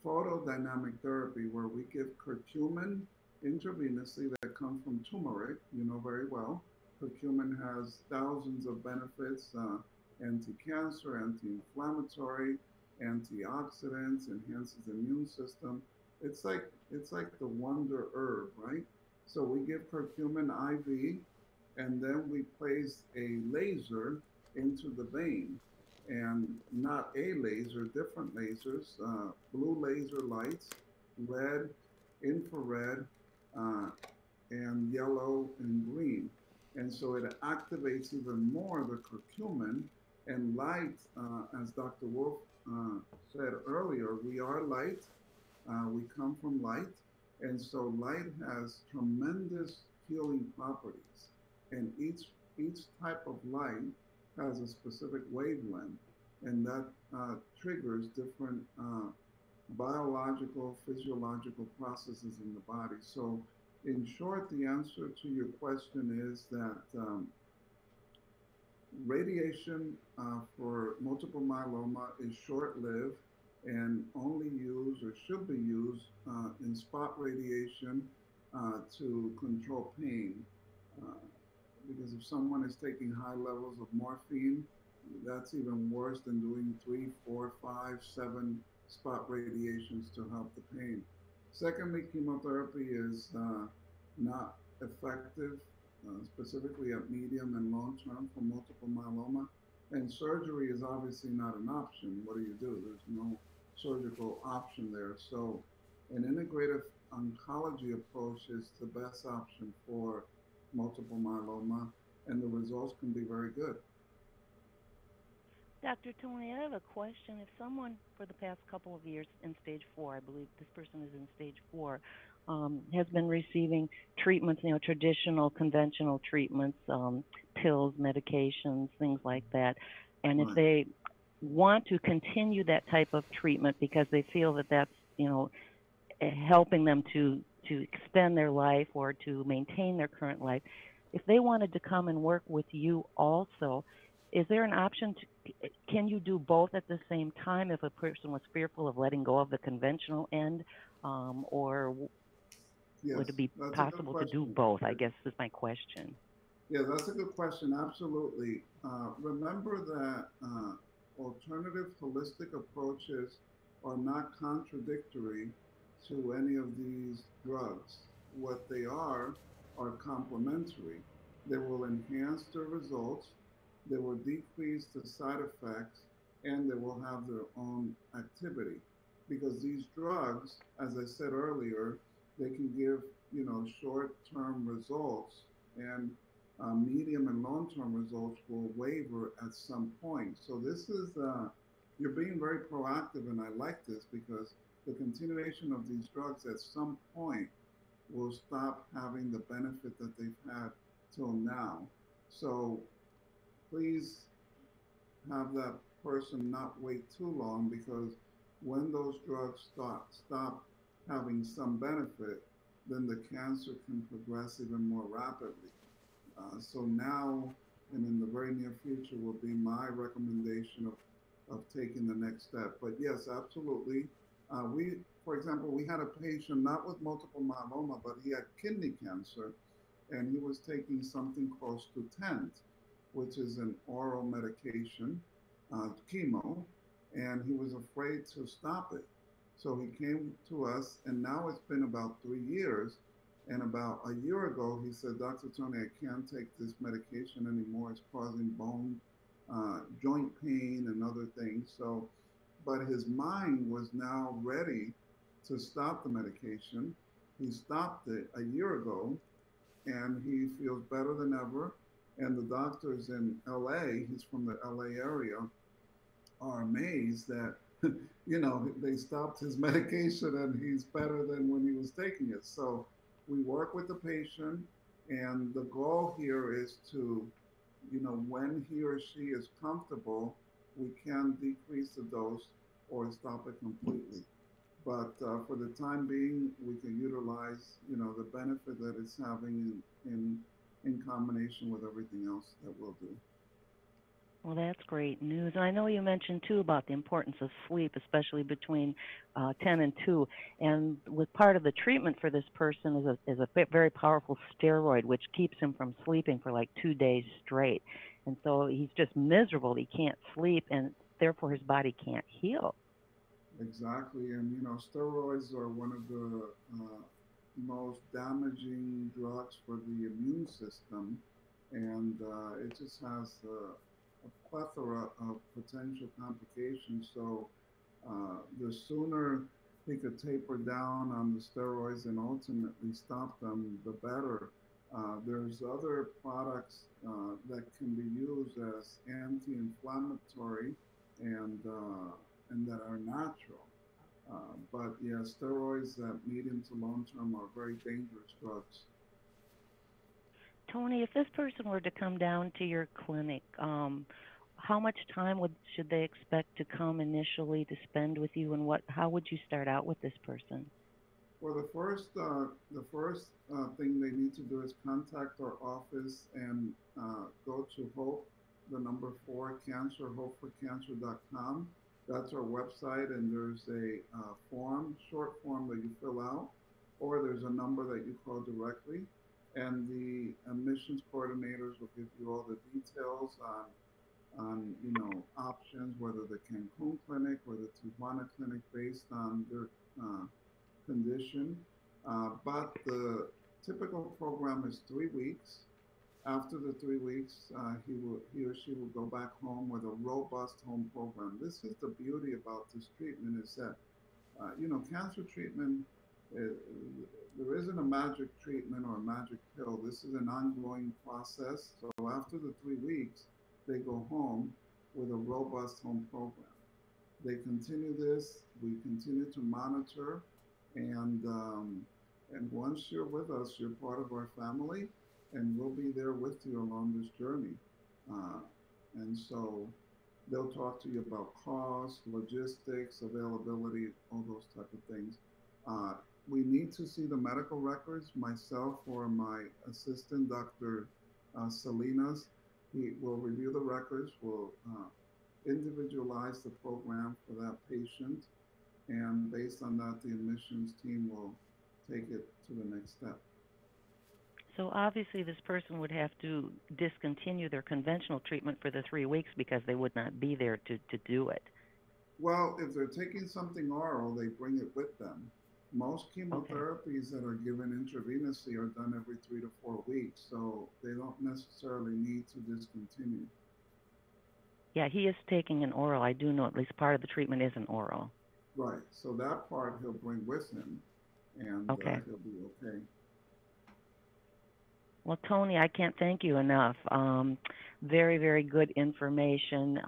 photodynamic therapy, where we give curcumin intravenously that comes from turmeric, you know very well. Curcumin has thousands of benefits, anti-cancer, anti-inflammatory, antioxidants, enhances the immune system. It's like the wonder herb, right? So we give curcumin IV, and then we place a laser into the vein, and not a laser, different lasers, blue laser lights, red, infrared, uh, and yellow and green. And so it activates even more the curcumin and light, as Dr. Wolfe said earlier, we are light, we come from light, and so light has tremendous healing properties. And each type of light has a specific wavelength, and that triggers different biological, physiological processes in the body. So, in short, the answer to your question is that radiation for multiple myeloma is short-lived and only used or should be used in spot radiation to control pain. Uh, because if someone is taking high levels of morphine, that's even worse than doing 3, 4, 5, 7 spot radiations to help the pain. Secondly, chemotherapy is not effective, specifically at medium and long term for multiple myeloma. And surgery is obviously not an option. What do? There's no surgical option there. So an integrative oncology approach is the best option for multiple myeloma, and the results can be very good. Dr. Tony, I have a question. If someone for the past couple of years in stage 4, I believe this person is in stage 4, has been receiving treatments, traditional, conventional treatments, pills, medications, things like that, and if they want to continue that type of treatment because they feel that that's, helping them to extend their life or to maintain their current life, if they wanted to come and work with you also, is there an option can you do both at the same time if a person was fearful of letting go of the conventional end, or Yes, would it be possible to do both, I guess is my question. Yeah, that's a good question. Absolutely. Remember that alternative holistic approaches are not contradictory to any of these drugs. What they are complementary. They will enhance the results, they will decrease the side effects, and they will have their own activity. Because these drugs, as I said earlier, they can give, short-term results, and medium and long-term results will waver at some point. So this is, you're being very proactive, and I like this because the continuation of these drugs at some point will stop having the benefit that they've had till now. So please have that person not wait too long, because when those drugs stop having some benefit, then the cancer can progress even more rapidly. So now and in the very near future will be my recommendation of taking the next step. But yes, absolutely. For example, we had a patient not with multiple myeloma, but he had kidney cancer, and he was taking something called Stutent, which is an oral medication, chemo, and he was afraid to stop it. So he came to us, and now it's been about 3 years. And about a year ago, he said, Dr. Tony, I can't take this medication anymore. It's causing bone, joint pain, and other things. So, but his mind was now ready to stop the medication. He stopped it a year ago, and he feels better than ever. And the doctors in LA, he's from the LA area, are amazed that, they stopped his medication and he's better than when he was taking it. So we work with the patient, and the goal here is to, when he or she is comfortable, we can decrease the dose or stop it completely. But for the time being, we can utilize, the benefit that it's having in combination with everything else that we'll do. Well, that's great news. And I know you mentioned, too, about the importance of sleep, especially between 10 and 2. And with part of the treatment for this person is a very powerful steroid, which keeps him from sleeping for like 2 days straight. And so he's just miserable. He can't sleep, and therefore his body can't heal. Exactly. And, steroids are one of the most damaging drugs for the immune system. And it just has a plethora of potential complications. So the sooner he could taper down on the steroids and ultimately stop them, the better. There's other products that can be used as anti-inflammatory and that are natural. But yeah, steroids at medium to long term are very dangerous drugs. Tony, if this person were to come down to your clinic, how much time should they expect to come initially to spend with you, and how would you start out with this person? Well, the first thing they need to do is contact our office and go to Hope, the number 4Cancer, Hope4Cancer.com. That's our website, and there's a short form that you fill out, or there's a number that you call directly, and the admissions coordinators will give you all the details on options, whether the Cancun clinic or the Tijuana clinic, based on their condition. But the typical program is 3 weeks. After the 3 weeks, he or she will go back home with a robust home program. This is the beauty about this treatment, is that cancer treatment, there isn't a magic treatment or a magic pill. This is an ongoing process. So after the 3 weeks, they go home with a robust home program. They continue this. We continue to monitor, and once you're with us, you're part of our family, and we'll be there with you along this journey. And so they'll talk to you about cost, logistics, availability, all those type of things. We need to see the medical records, myself or my assistant, Dr. Salinas. He will review the records, will individualize the program for that patient, and based on that, the admissions team will take it to the next step. So obviously this person would have to discontinue their conventional treatment for the 3 weeks because they would not be there to do it. Well, if they're taking something oral, they bring it with them. Most chemotherapies that are given intravenously are done every 3 to 4 weeks, so they don't necessarily need to discontinue. Yeah, he is taking an oral. I do know at least part of the treatment is an oral. Right, so that part he'll bring with him, and he'll be okay. Well, Tony, I can't thank you enough. Very, very good information,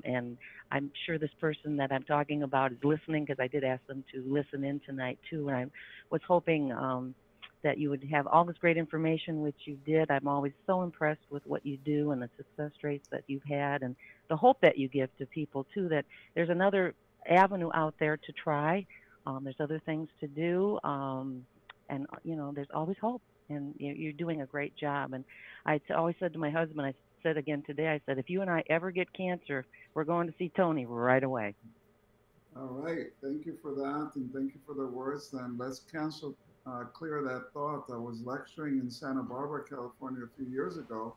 and I'm sure this person that I'm talking about is listening, because I did ask them to listen in tonight too, and I was hoping that you would have all this great information, which you did. I'm always so impressed with what you do and the success rates that you've had, and the hope that you give to people too, that there's another avenue out there to try. There's other things to do, and there's always hope. and you're doing a great job. And always said to my husband, I said again today, I said, if you and I ever get cancer, we're going to see Tony right away. All right. Thank you for that, and thank you for the words. And let's clear that thought. I was lecturing in Santa Barbara, California, a few years ago,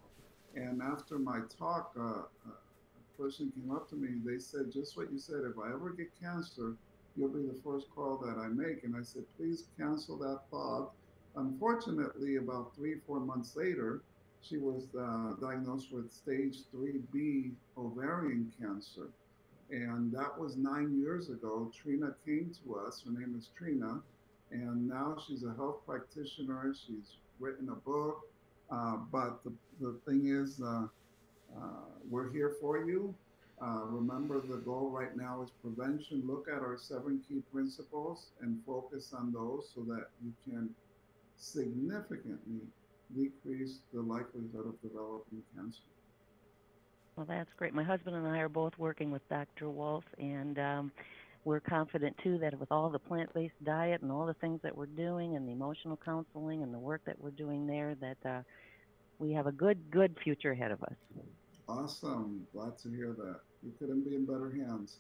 and after my talk, a person came up to me. They said just what you said. If I ever get cancer, you'll be the first call that I make. And I said, please cancel that thought. Unfortunately, about 3-4 months later, she was diagnosed with stage 3B ovarian cancer. And that was 9 years ago. Trina came to us. Her name is Trina. And now she's a health practitioner. She's written a book. But the thing is, we're here for you. Remember, the goal right now is prevention. Look at our 7 key principles and focus on those so that you can significantly decrease the likelihood of developing cancer. Well, that's great. My husband and I are both working with Dr. Wolfe, and we're confident, too, that with all the plant-based diet and all the things that we're doing and the emotional counseling and the work that we're doing there, that we have a good future ahead of us. Awesome. Glad to hear that. You couldn't be in better hands.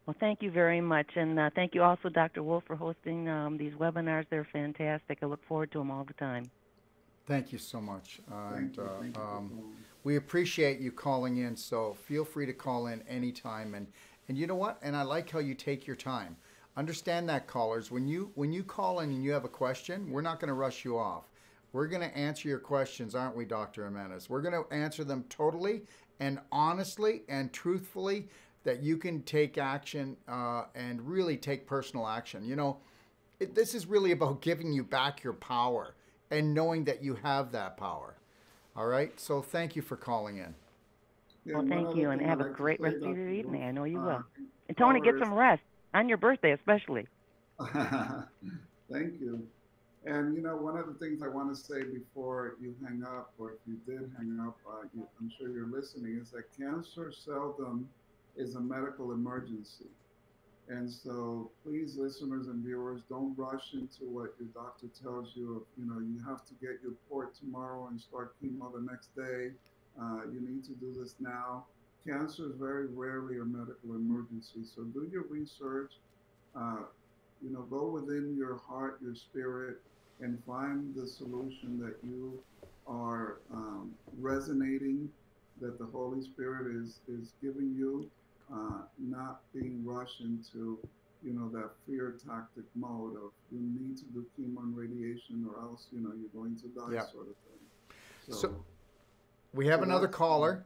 Well, thank you very much. And thank you also, Dr. Wolfe, for hosting these webinars. They're fantastic. I look forward to them all the time. Thank you so much. Thank you. We appreciate you calling in, so feel free to call in anytime. And you know what? And I like how you take your time. Understand that, callers. When you call in and you have a question, we're not going to rush you off. We're going to answer your questions, aren't we, Dr. Jimenez? We're going to answer them totally and honestly and truthfully, that you can take action and really take personal action. You know, this is really about giving you back your power and knowing that you have that power. All right? So thank you for calling in. Yeah, well, thank you, and have a great rest of your evening. I know you will. And Tony, get some rest, on your birthday especially. Thank you. And, you know, one of the things I want to say before you hang up, or if you did hang up, I'm sure you're listening, is that cancer seldom is a medical emergency. And so please, listeners and viewers, don't rush into what your doctor tells you. You know, you have to get your port tomorrow and start chemo the next day. You need to do this now. Cancer is very rarely a medical emergency. So do your research, you know, go within your heart, your spirit, and find the solution that you are resonating, that the Holy Spirit is giving you, not being rushed into, you know, that fear tactic mode of you need to do chemo and radiation or else, you know, you're going to die, sort of thing. So we have another caller,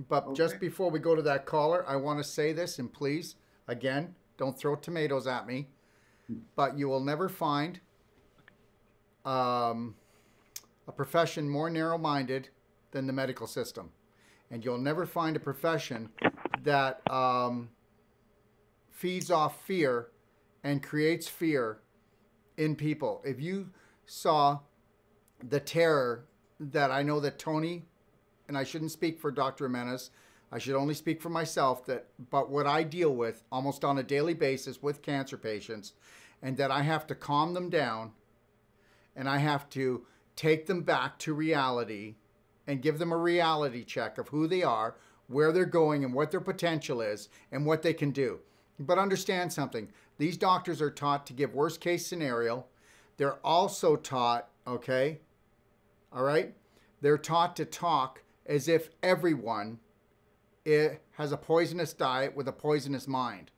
but just before we go to that caller, I want to say this, and please, again, don't throw tomatoes at me, but you will never find a profession more narrow-minded than the medical system. And you'll never find a profession that feeds off fear and creates fear in people. If you saw the terror that I know that Tony, and I shouldn't speak for Dr. Jimenez, I should only speak for myself, but what I deal with almost on a daily basis with cancer patients, and that I have to calm them down, and I have to take them back to reality and give them a reality check of who they are, where they're going, and what their potential is, and what they can do. But understand something. These doctors are taught to give worst case scenario. They're also taught, okay, all right? They're taught to talk as if everyone has a poisonous diet with a poisonous mind.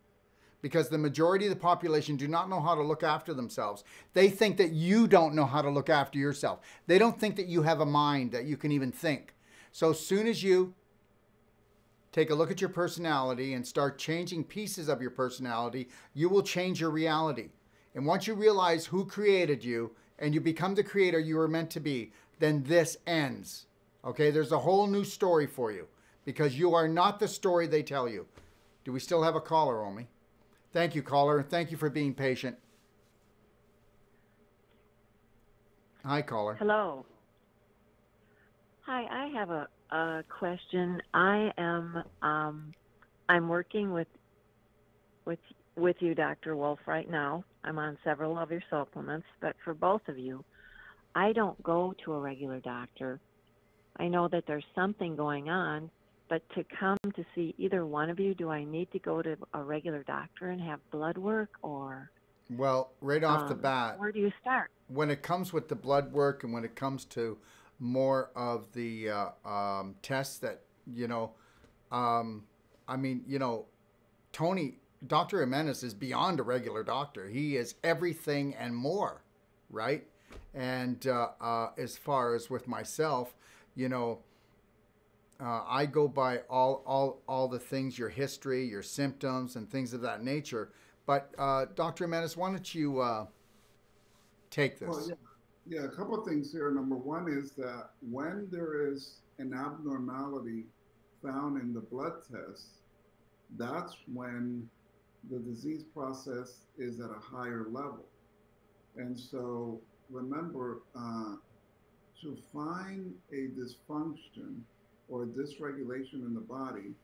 Because the majority of the population do not know how to look after themselves. They think that you don't know how to look after yourself. They don't think that you have a mind that you can even think. So as soon as you take a look at your personality and start changing pieces of your personality, you will change your reality. And once you realize who created you and you become the creator you were meant to be, then this ends. Okay, there's a whole new story for you because you are not the story they tell you. Do we still have a caller, Omi? Thank you, caller. Thank you for being patient. Hi, caller. Hello. Hi, I have a question. I am I'm working with you, Dr. Wolfe, right now. I'm on several of your supplements, but for both of you, I don't go to a regular doctor. I know that there's something going on, but to come to see either one of you, do I need to go to a regular doctor and have blood work, or Well, right off the bat, where do you start? when it comes with the blood work and when it comes to more of the tests that, um, I mean, Tony, Dr. Jimenez is beyond a regular doctor. He is everything and more, right? And as far as with myself, you know, I go by all the things, your history, your symptoms, and things of that nature. But Dr. Jimenez, why don't you take this? Well, yeah, a couple of things here. Number one is that when there is an abnormality found in the blood test, that's when the disease process is at a higher level. And so remember, to find a dysfunction or dysregulation in the body,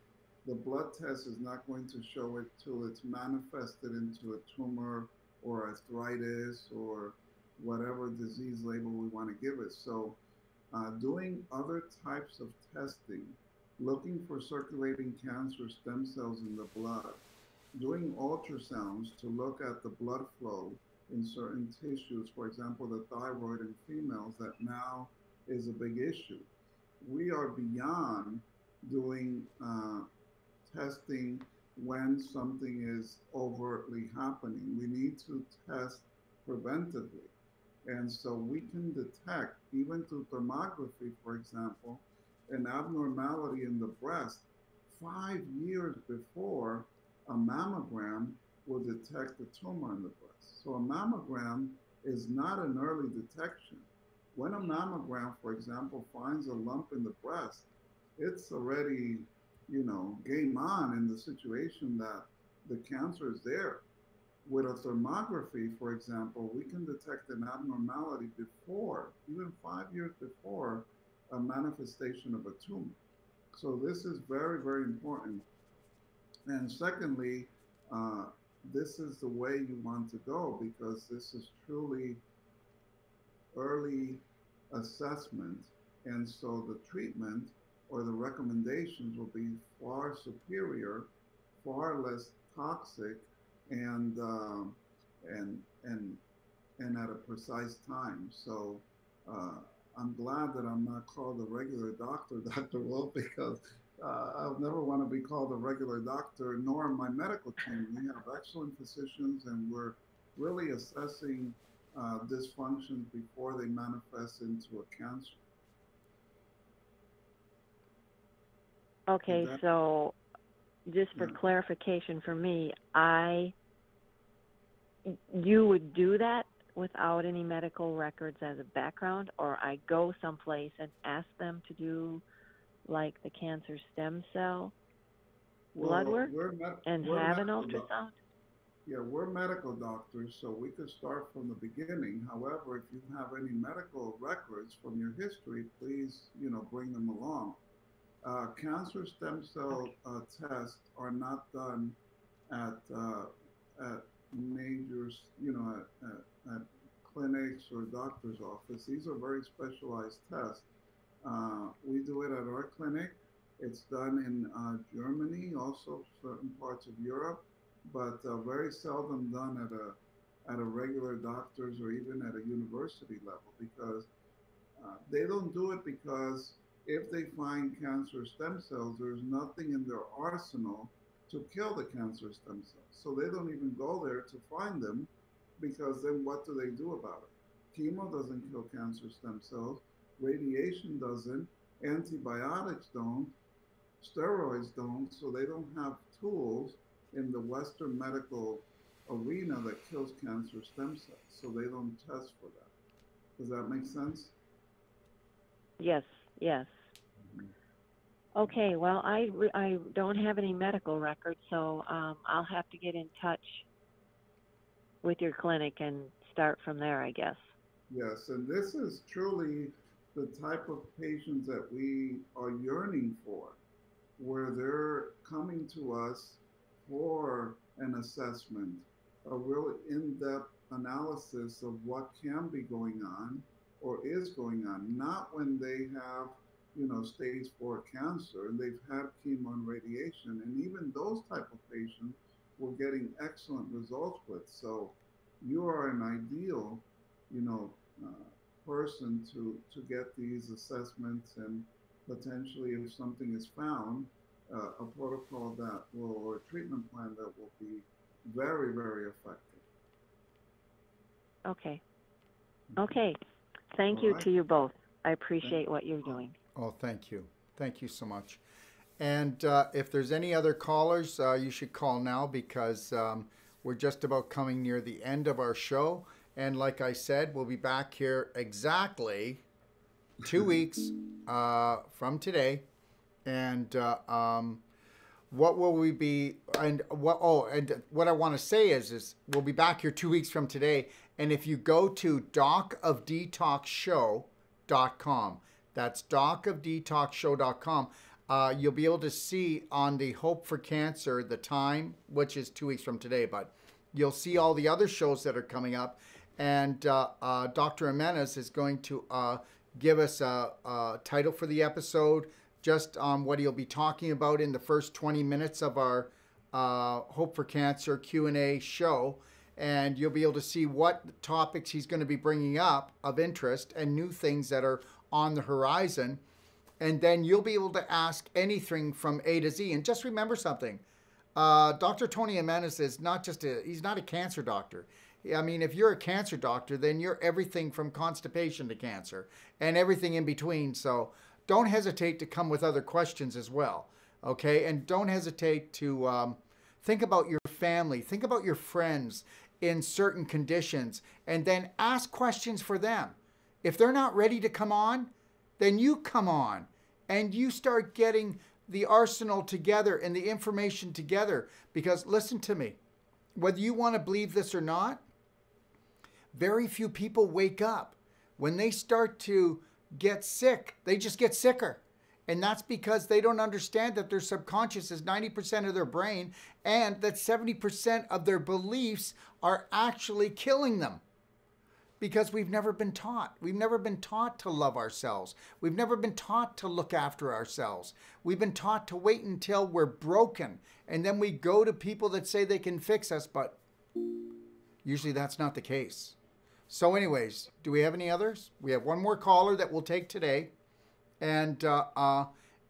the blood test is not going to show it till it's manifested into a tumor or arthritis or whatever disease label we want to give it. So doing other types of testing, looking for circulating cancer stem cells in the blood, doing ultrasounds to look at the blood flow in certain tissues, for example, the thyroid in females, that now is a big issue. We are beyond doing testing when something is overtly happening. We need to test preventively. And so we can detect, even through thermography, for example, an abnormality in the breast 5 years before a mammogram will detect a tumor in the breast. So a mammogram is not an early detection. When a mammogram, for example, finds a lump in the breast, it's already, game on in the situation that the cancer is there. With a thermography, for example, we can detect an abnormality before, even 5 years before, a manifestation of a tumor. So this is very, very important. And secondly, this is the way you want to go, because this is truly early assessment. And so the treatment or the recommendations will be far superior, far less toxic, and at a precise time. So I'm glad that I'm not called a regular doctor, Dr. Wolfe, because I'll never want to be called a regular doctor, nor my medical team. We have excellent physicians, and we're really assessing dysfunctions before they manifest into a cancer. Okay, so just for clarification for me, you would do that without any medical records as a background, or I go someplace and ask them to do like the cancer stem cell blood work and have an ultrasound? Yeah, we're medical doctors, so we could start from the beginning. However, if you have any medical records from your history, please, bring them along. Cancer stem cell tests are not done at major, at clinics or doctor's office. These are very specialized tests. We do it at our clinic. It's done in Germany, also certain parts of Europe, but very seldom done at a regular doctor's or even at a university level, because they don't do it because if they find cancer stem cells, there's nothing in their arsenal to kill the cancer stem cells. So they don't even go there to find them, because then what do they do about it? Chemo doesn't kill cancer stem cells. Radiation doesn't. Antibiotics don't. Steroids don't. So they don't have tools in the Western medical arena that kills cancer stem cells. So they don't test for that. Does that make sense? Yes. Okay, well, I don't have any medical records, so I'll have to get in touch with your clinic and start from there, I guess. Yes, and this is truly the type of patients that we are yearning for, where they're coming to us for an assessment, a real in-depth analysis of what can be going on, or is going on, not when they have, stage 4 cancer and they've had chemo and radiation. And even those type of patients we're getting excellent results with. So you are an ideal, you know, person to get these assessments, and potentially if something is found, a protocol that will, or a treatment plan that will be very, very effective. Okay. Okay. Thank All you right. to you both. I appreciate what you're doing. Oh, thank you. Thank you so much. And if there's any other callers, you should call now, because we're just about coming near the end of our show. And like I said, we'll be back here exactly 2 weeks from today. And what will we be? And what? Oh, and what I want to say is we'll be back here 2 weeks from today. And if you go to docofdetoxshow.com, that's docofdetoxshow.com. You'll be able to see on the Hope4Cancer the time, which is 2 weeks from today, but you'll see all the other shows that are coming up. And Dr. Jimenez is going to give us a title for the episode, just on what he'll be talking about in the first 20 minutes of our Hope4Cancer Q&A show. And you'll be able to see what topics he's going to be bringing up of interest and new things that are on the horizon. And then you'll be able to ask anything from A to Z. And just remember something. Dr. Tony Jimenez is not just he's not a cancer doctor. I mean, if you're a cancer doctor, then you're everything from constipation to cancer and everything in between. So don't hesitate to come with other questions as well. Okay? And don't hesitate to think about your family, think about your friends in certain conditions, and then ask questions for them. If they're not ready to come on, then you come on and you start getting the arsenal together and the information together. Because listen to me, whether you want to believe this or not, very few people wake up. When they start to get sick, they just get sicker. And that's because they don't understand that their subconscious is 90% of their brain, and that 70% of their beliefs are actually killing them. Because we've never been taught. We've never been taught to love ourselves. We've never been taught to look after ourselves. We've been taught to wait until we're broken, and then we go to people that say they can fix us, but usually that's not the case. So anyways, do we have any others? We have one more caller that we'll take today. And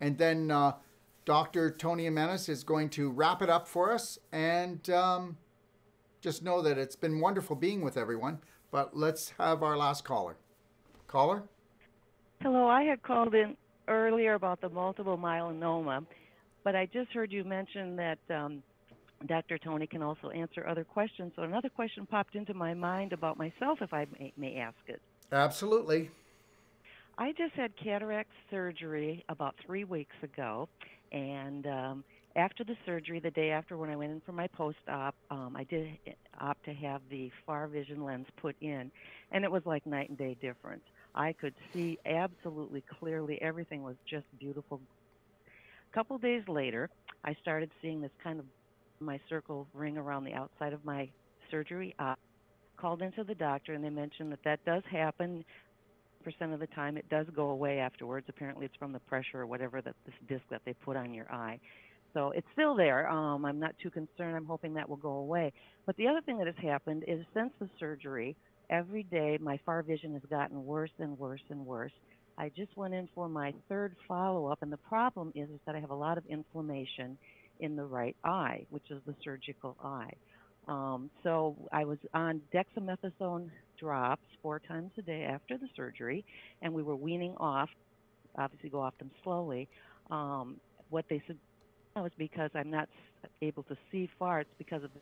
then Dr. Tony Jimenez is going to wrap it up for us. And just know that it's been wonderful being with everyone. But let's have our last caller. Caller? Hello, I had called in earlier about the multiple myeloma, but I just heard you mention that Dr. Tony can also answer other questions. So another question popped into my mind about myself, if I may ask it. Absolutely. I just had cataract surgery about 3 weeks ago, and after the surgery, the day after when I went in for my post-op, I did opt to have the far vision lens put in, and it was like night and day difference. I could see absolutely clearly. Everything was just beautiful. A couple days later, I started seeing this kind of my circle ring around the outside of my surgery. Called into the doctor, and they mentioned that does happen. Percent of the time it does go away afterwards. Apparently it's from the pressure or whatever, that this disc that they put on your eye. So it's still there. I'm not too concerned. I'm hoping that will go away. But the other thing that has happened is since the surgery, every day my far vision has gotten worse and worse and worse. I just went in for my third follow-up, and the problem is that I have a lot of inflammation in the right eye, which is the surgical eye. So I was on dexamethasone drops 4 times a day after the surgery, and we were weaning off, obviously go off them slowly. What they said was because I'm not able to see far, it's because of the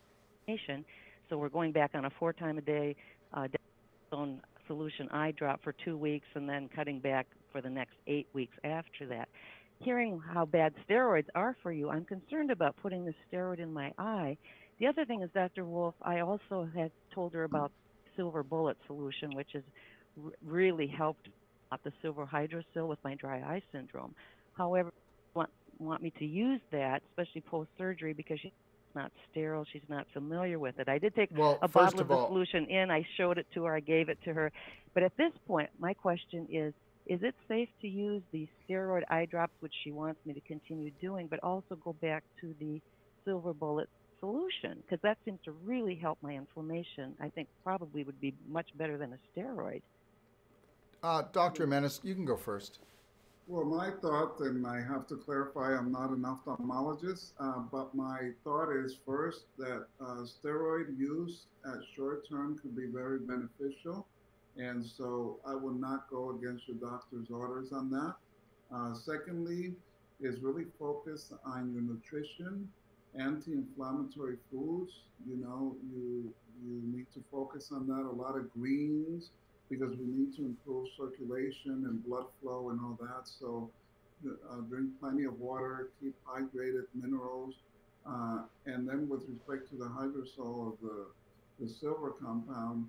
inflammation. So we're going back on a 4 time a day dexamethasone solution eye drop for 2 weeks, and then cutting back for the next 8 weeks after that. Hearing how bad steroids are for you, I'm concerned about putting the steroid in my eye. The other thing is, Dr. Wolfe, I also had told her about silver bullet solution, which has really helped the silver hydrocil with my dry eye syndrome. However, want me to use that, especially post-surgery, because she it's not sterile. She's not familiar with it. I did take Well, a first bottle of of the all, solution in. I showed it to her. I gave it to her. But at this point, my question is it safe to use the steroid eye drops, which she wants me to continue doing, but also go back to the silver bullet solution? Because that seems to really help my inflammation. I think probably would be much better than a steroid. Dr. Jimenez, you can go first. Well, my thought, and I have to clarify, I'm not an ophthalmologist, but my thought is first that steroid use at short term could be very beneficial. And so I will not go against your doctor's orders on that. Secondly, is really focus on your nutrition, anti-inflammatory foods. You need to focus on that. A lot of greens, because we need to improve circulation and blood flow and all that. So drink plenty of water, keep hydrated, minerals. And then with respect to the hydrosol of the silver compound,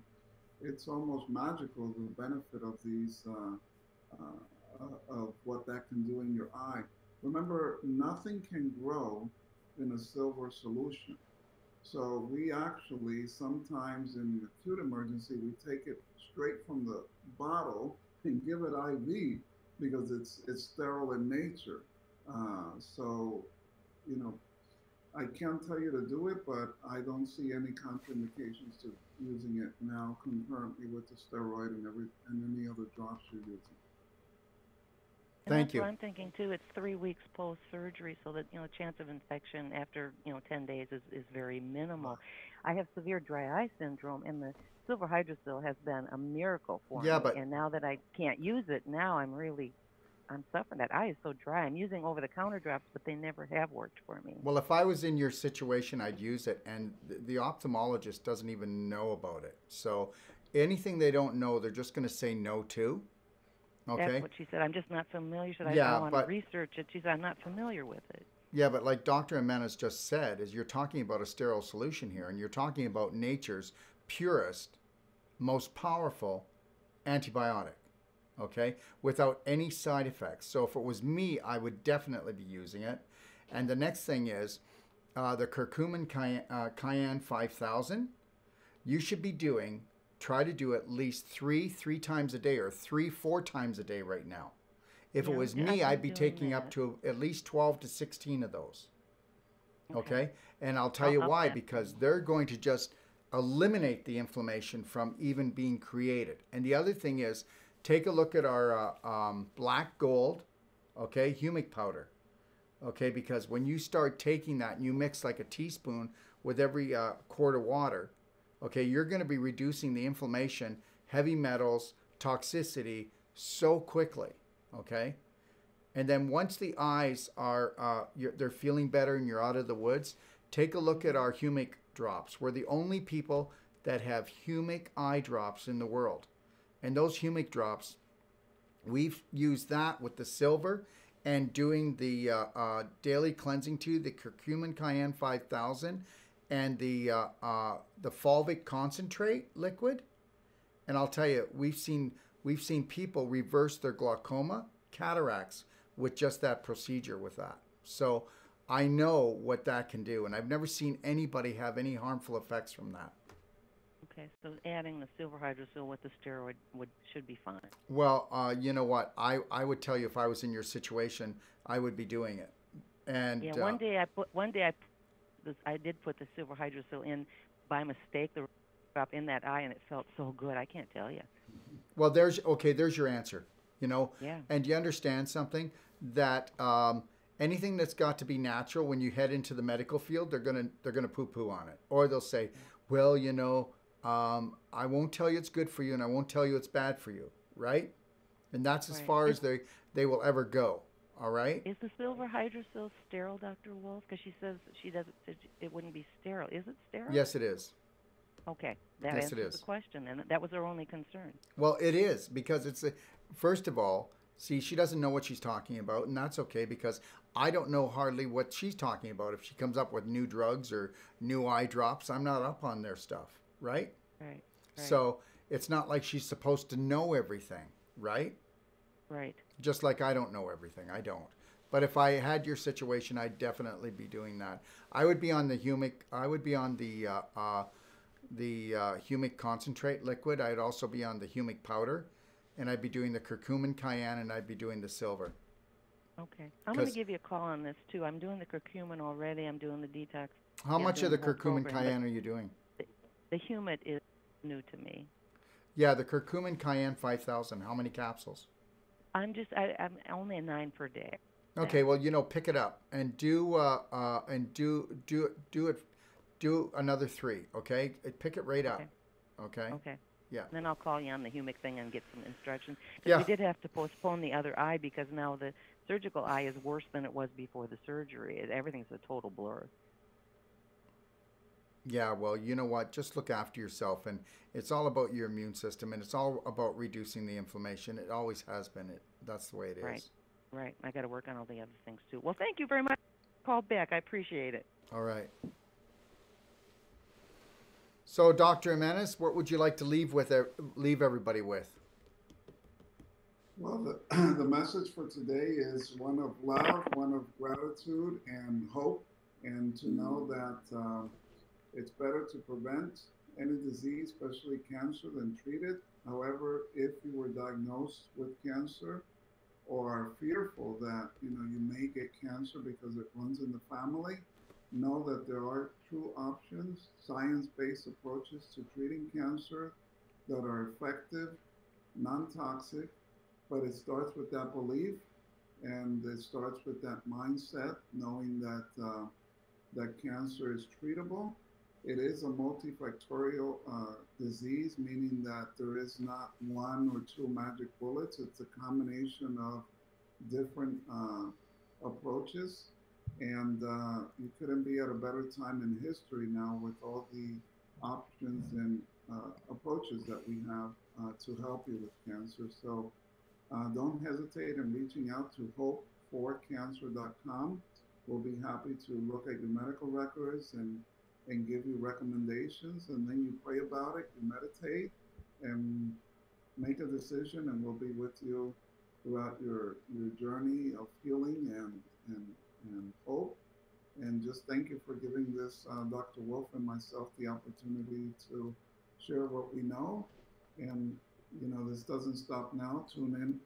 it's almost magical, the benefit of these, of what that can do in your eye. Remember, nothing can grow in a silver solution. So we actually, sometimes in acute emergency, we take it straight from the bottle and give it IV because it's sterile in nature. So, I can't tell you to do it, but I don't see any contraindications to using it now concurrently with the steroid and any other drops you're using. Thank you. That's what I'm thinking too. It's 3 weeks post-surgery, so that the chance of infection after 10 days is very minimal. I have severe dry eye syndrome, and the silver hydrocil has been a miracle for me. And now that I can't use it, now I'm suffering. That eye is so dry. I'm using over-the-counter drops, but they never have worked for me. Well, if I was in your situation, I'd use it, and the ophthalmologist doesn't even know about it. So anything they don't know, they're just going to say no to. Okay. That's what she said. I'm just not familiar. I want to research it. She said, I'm not familiar with it. Yeah, but like Dr. Jimenez just said, is you're talking about a sterile solution here, and you're talking about nature's purest, most powerful antibiotic, okay, without any side effects. So if it was me, I would definitely be using it. And the next thing is the curcumin cayenne 5000. You should be try to do at least three times a day, or 4 times a day right now. If it was me, I'd be taking up to at least 12 to 16 of those. Okay? And I'll tell you why, because they're going to just eliminate the inflammation from even being created. And the other thing is, take a look at our black gold, okay, humic powder. Okay, because when you start taking that and you mix like a teaspoon with every quart of water, okay, you're going to be reducing the inflammation, heavy metals, toxicity so quickly, okay? And then once the eyes are, they're feeling better and you're out of the woods, take a look at our humic drops. We're the only people that have humic eye drops in the world. And those humic drops, we've used that with the silver and doing the daily cleansing too, the curcumin cayenne 5000, and the fulvic concentrate liquid. And I'll tell you, we've seen people reverse their glaucoma, cataracts with just that procedure with that. So I know what that can do, and I've never seen anybody have any harmful effects from that. Okay, so adding the silver hydrocil with the steroid should be fine. Well, you know what? I would tell you, if I was in your situation, I would be doing it. And yeah, I did put the silver hydrocil in by mistake, the drop in that eye, and it felt so good. I can't tell you. Well, there's your answer. Yeah. And you understand something, that anything that's got to be natural, when you head into the medical field, they're gonna poo-poo on it, or they'll say, well, I won't tell you it's good for you, and I won't tell you it's bad for you, right? And that's as far as they will ever go. All right. Is the silver hydrocil sterile, Dr. Wolfe? Because she says it wouldn't be sterile. Is it sterile? Yes, it is. Okay, that answers the question, and that was her only concern. Well, it is, because first of all, see, she doesn't know what she's talking about, and that's okay, because I don't know hardly what she's talking about. If she comes up with new drugs or new eye drops, I'm not up on their stuff, right? Right. So it's not like she's supposed to know everything, right? Right. Just like I don't know everything. I don't. But if I had your situation, I'd definitely be doing that. I would be on the humic. I would be on the humic concentrate liquid. I'd also be on the humic powder, and I'd be doing the curcumin cayenne, and I'd be doing the silver. Okay. I'm going to give you a call on this, too. I'm doing the curcumin already. I'm doing the detox. How much of the curcumin cayenne are you doing? The humid is new to me. Yeah, the curcumin cayenne 5,000. How many capsules? I'm only a 9 per day. Okay, well, pick it up and do another 3. Okay, pick it right up. Okay. Okay. Yeah. And then I'll call you on the humic thing and get some instructions. Yeah. We did have to postpone the other eye because now the surgical eye is worse than it was before the surgery. Everything's a total blur. Yeah, well, you know what? Just look after yourself, and it's all about your immune system, and it's all about reducing the inflammation. It always has been. That's the way it is. Right. I got to work on all the other things too. Well, thank you very much. Call back. I appreciate it. All right. So, Dr. Jimenez, what would you like to leave everybody with? Well, the message for today is one of love, one of gratitude and hope, and to know that it's better to prevent any disease, especially cancer, than treat it. However, if you were diagnosed with cancer or are fearful that you may get cancer because it runs in the family, know that there are true options, science-based approaches to treating cancer that are effective, non-toxic, but it starts with that belief, and it starts with that mindset, knowing that that cancer is treatable. It is a multifactorial disease, meaning that there is not 1 or 2 magic bullets. It's a combination of different approaches. And you couldn't be at a better time in history now with all the options and approaches that we have to help you with cancer. So don't hesitate in reaching out to Hope4Cancer.com. We'll be happy to look at your medical records and give you recommendations, and then you pray about it, you meditate, and make a decision, and we'll be with you throughout your journey of healing and hope. And just thank you for giving this Dr. Wolfe and myself the opportunity to share what we know. And this doesn't stop now. Tune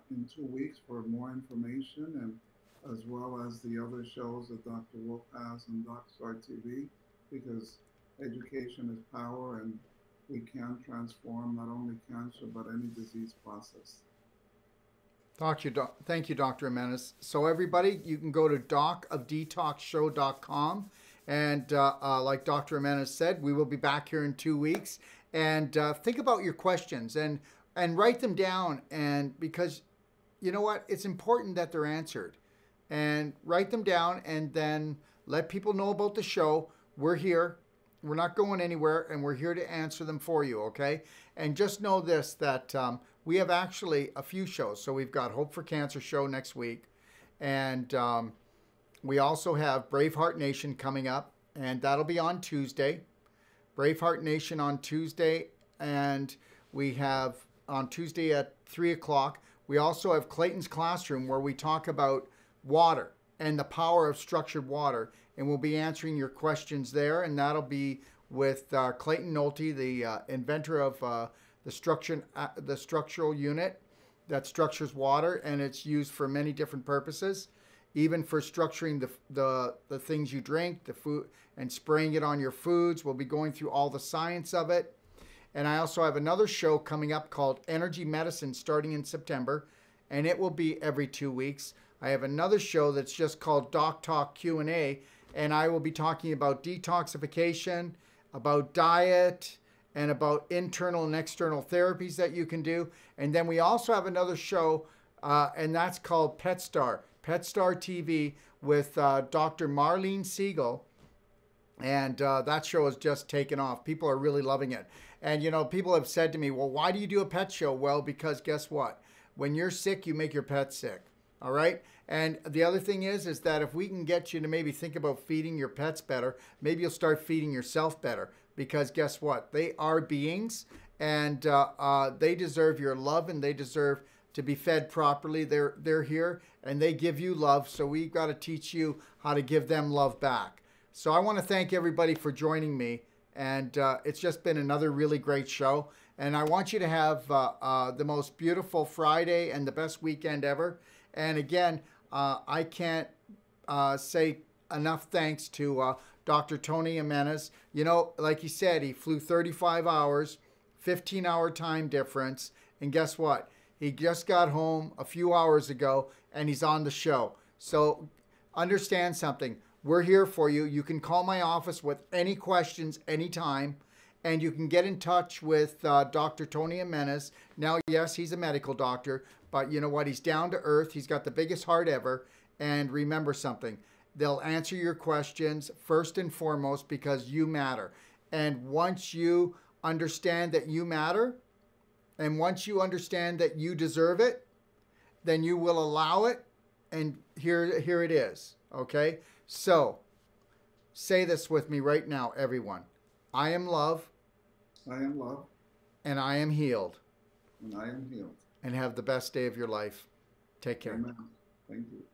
in 2 weeks for more information, and as well as the other shows that Dr. Wolfe has on DocStar TV, because education is power, and we can transform not only cancer but any disease process. Thank you, Dr. Jimenez. So everybody, you can go to docofdetoxshow.com, and like Dr. Jimenez said, we will be back here in 2 weeks. And think about your questions and write them down, and because you know what, it's important that they're answered. And write them down, and then let people know about the show. We're here. We're not going anywhere, and we're here to answer them for you, okay? And just know this, that we have actually a few shows. So we've got Hope4Cancer show next week, and we also have Braveheart Nation coming up, and that'll be on Tuesday. Braveheart Nation on Tuesday, and we have on Tuesday at 3 o'clock. We also have Clayton's Classroom, where we talk about water and the power of structured water, and we'll be answering your questions there, and that'll be with Clayton Nolte, the inventor of the structural unit that structures water, and it's used for many different purposes, even for structuring the things you drink, the food, and spraying it on your foods. We'll be going through all the science of it. And I also have another show coming up called Energy Medicine, starting in September, and it will be every 2 weeks. I have another show that's just called Doc Talk Q&A, and I will be talking about detoxification, about diet, and about internal and external therapies that you can do. And then we also have another show, and that's called PetStar TV, with Dr. Marlene Siegel. And that show has just taken off. People are really loving it. And, people have said to me, well, why do you do a pet show? Well, because guess what? When you're sick, you make your pet sick. All right? And the other thing is that if we can get you to maybe think about feeding your pets better, maybe you'll start feeding yourself better. Because guess what? They are beings, and they deserve your love, and they deserve to be fed properly. They're here and they give you love. So we've got to teach you how to give them love back. So I want to thank everybody for joining me. And it's just been another really great show. And I want you to have the most beautiful Friday and the best weekend ever. And again, I can't say enough thanks to Dr. Tony Jimenez. You know, like he said, he flew 35 hours, 15-hour time difference. And guess what? He just got home a few hours ago and he's on the show. So understand something. We're here for you. You can call my office with any questions anytime. And you can get in touch with Dr. Tony Jimenez. Now, yes, he's a medical doctor, but you know what? He's down to earth. He's got the biggest heart ever. And remember something. They'll answer your questions first and foremost because you matter. And once you understand that you matter, and once you understand that you deserve it, then you will allow it. And here it is. Okay? So, say this with me right now, everyone. I am love. I am love. And I am healed. And I am healed. And have the best day of your life. Take care. Amen. Thank you.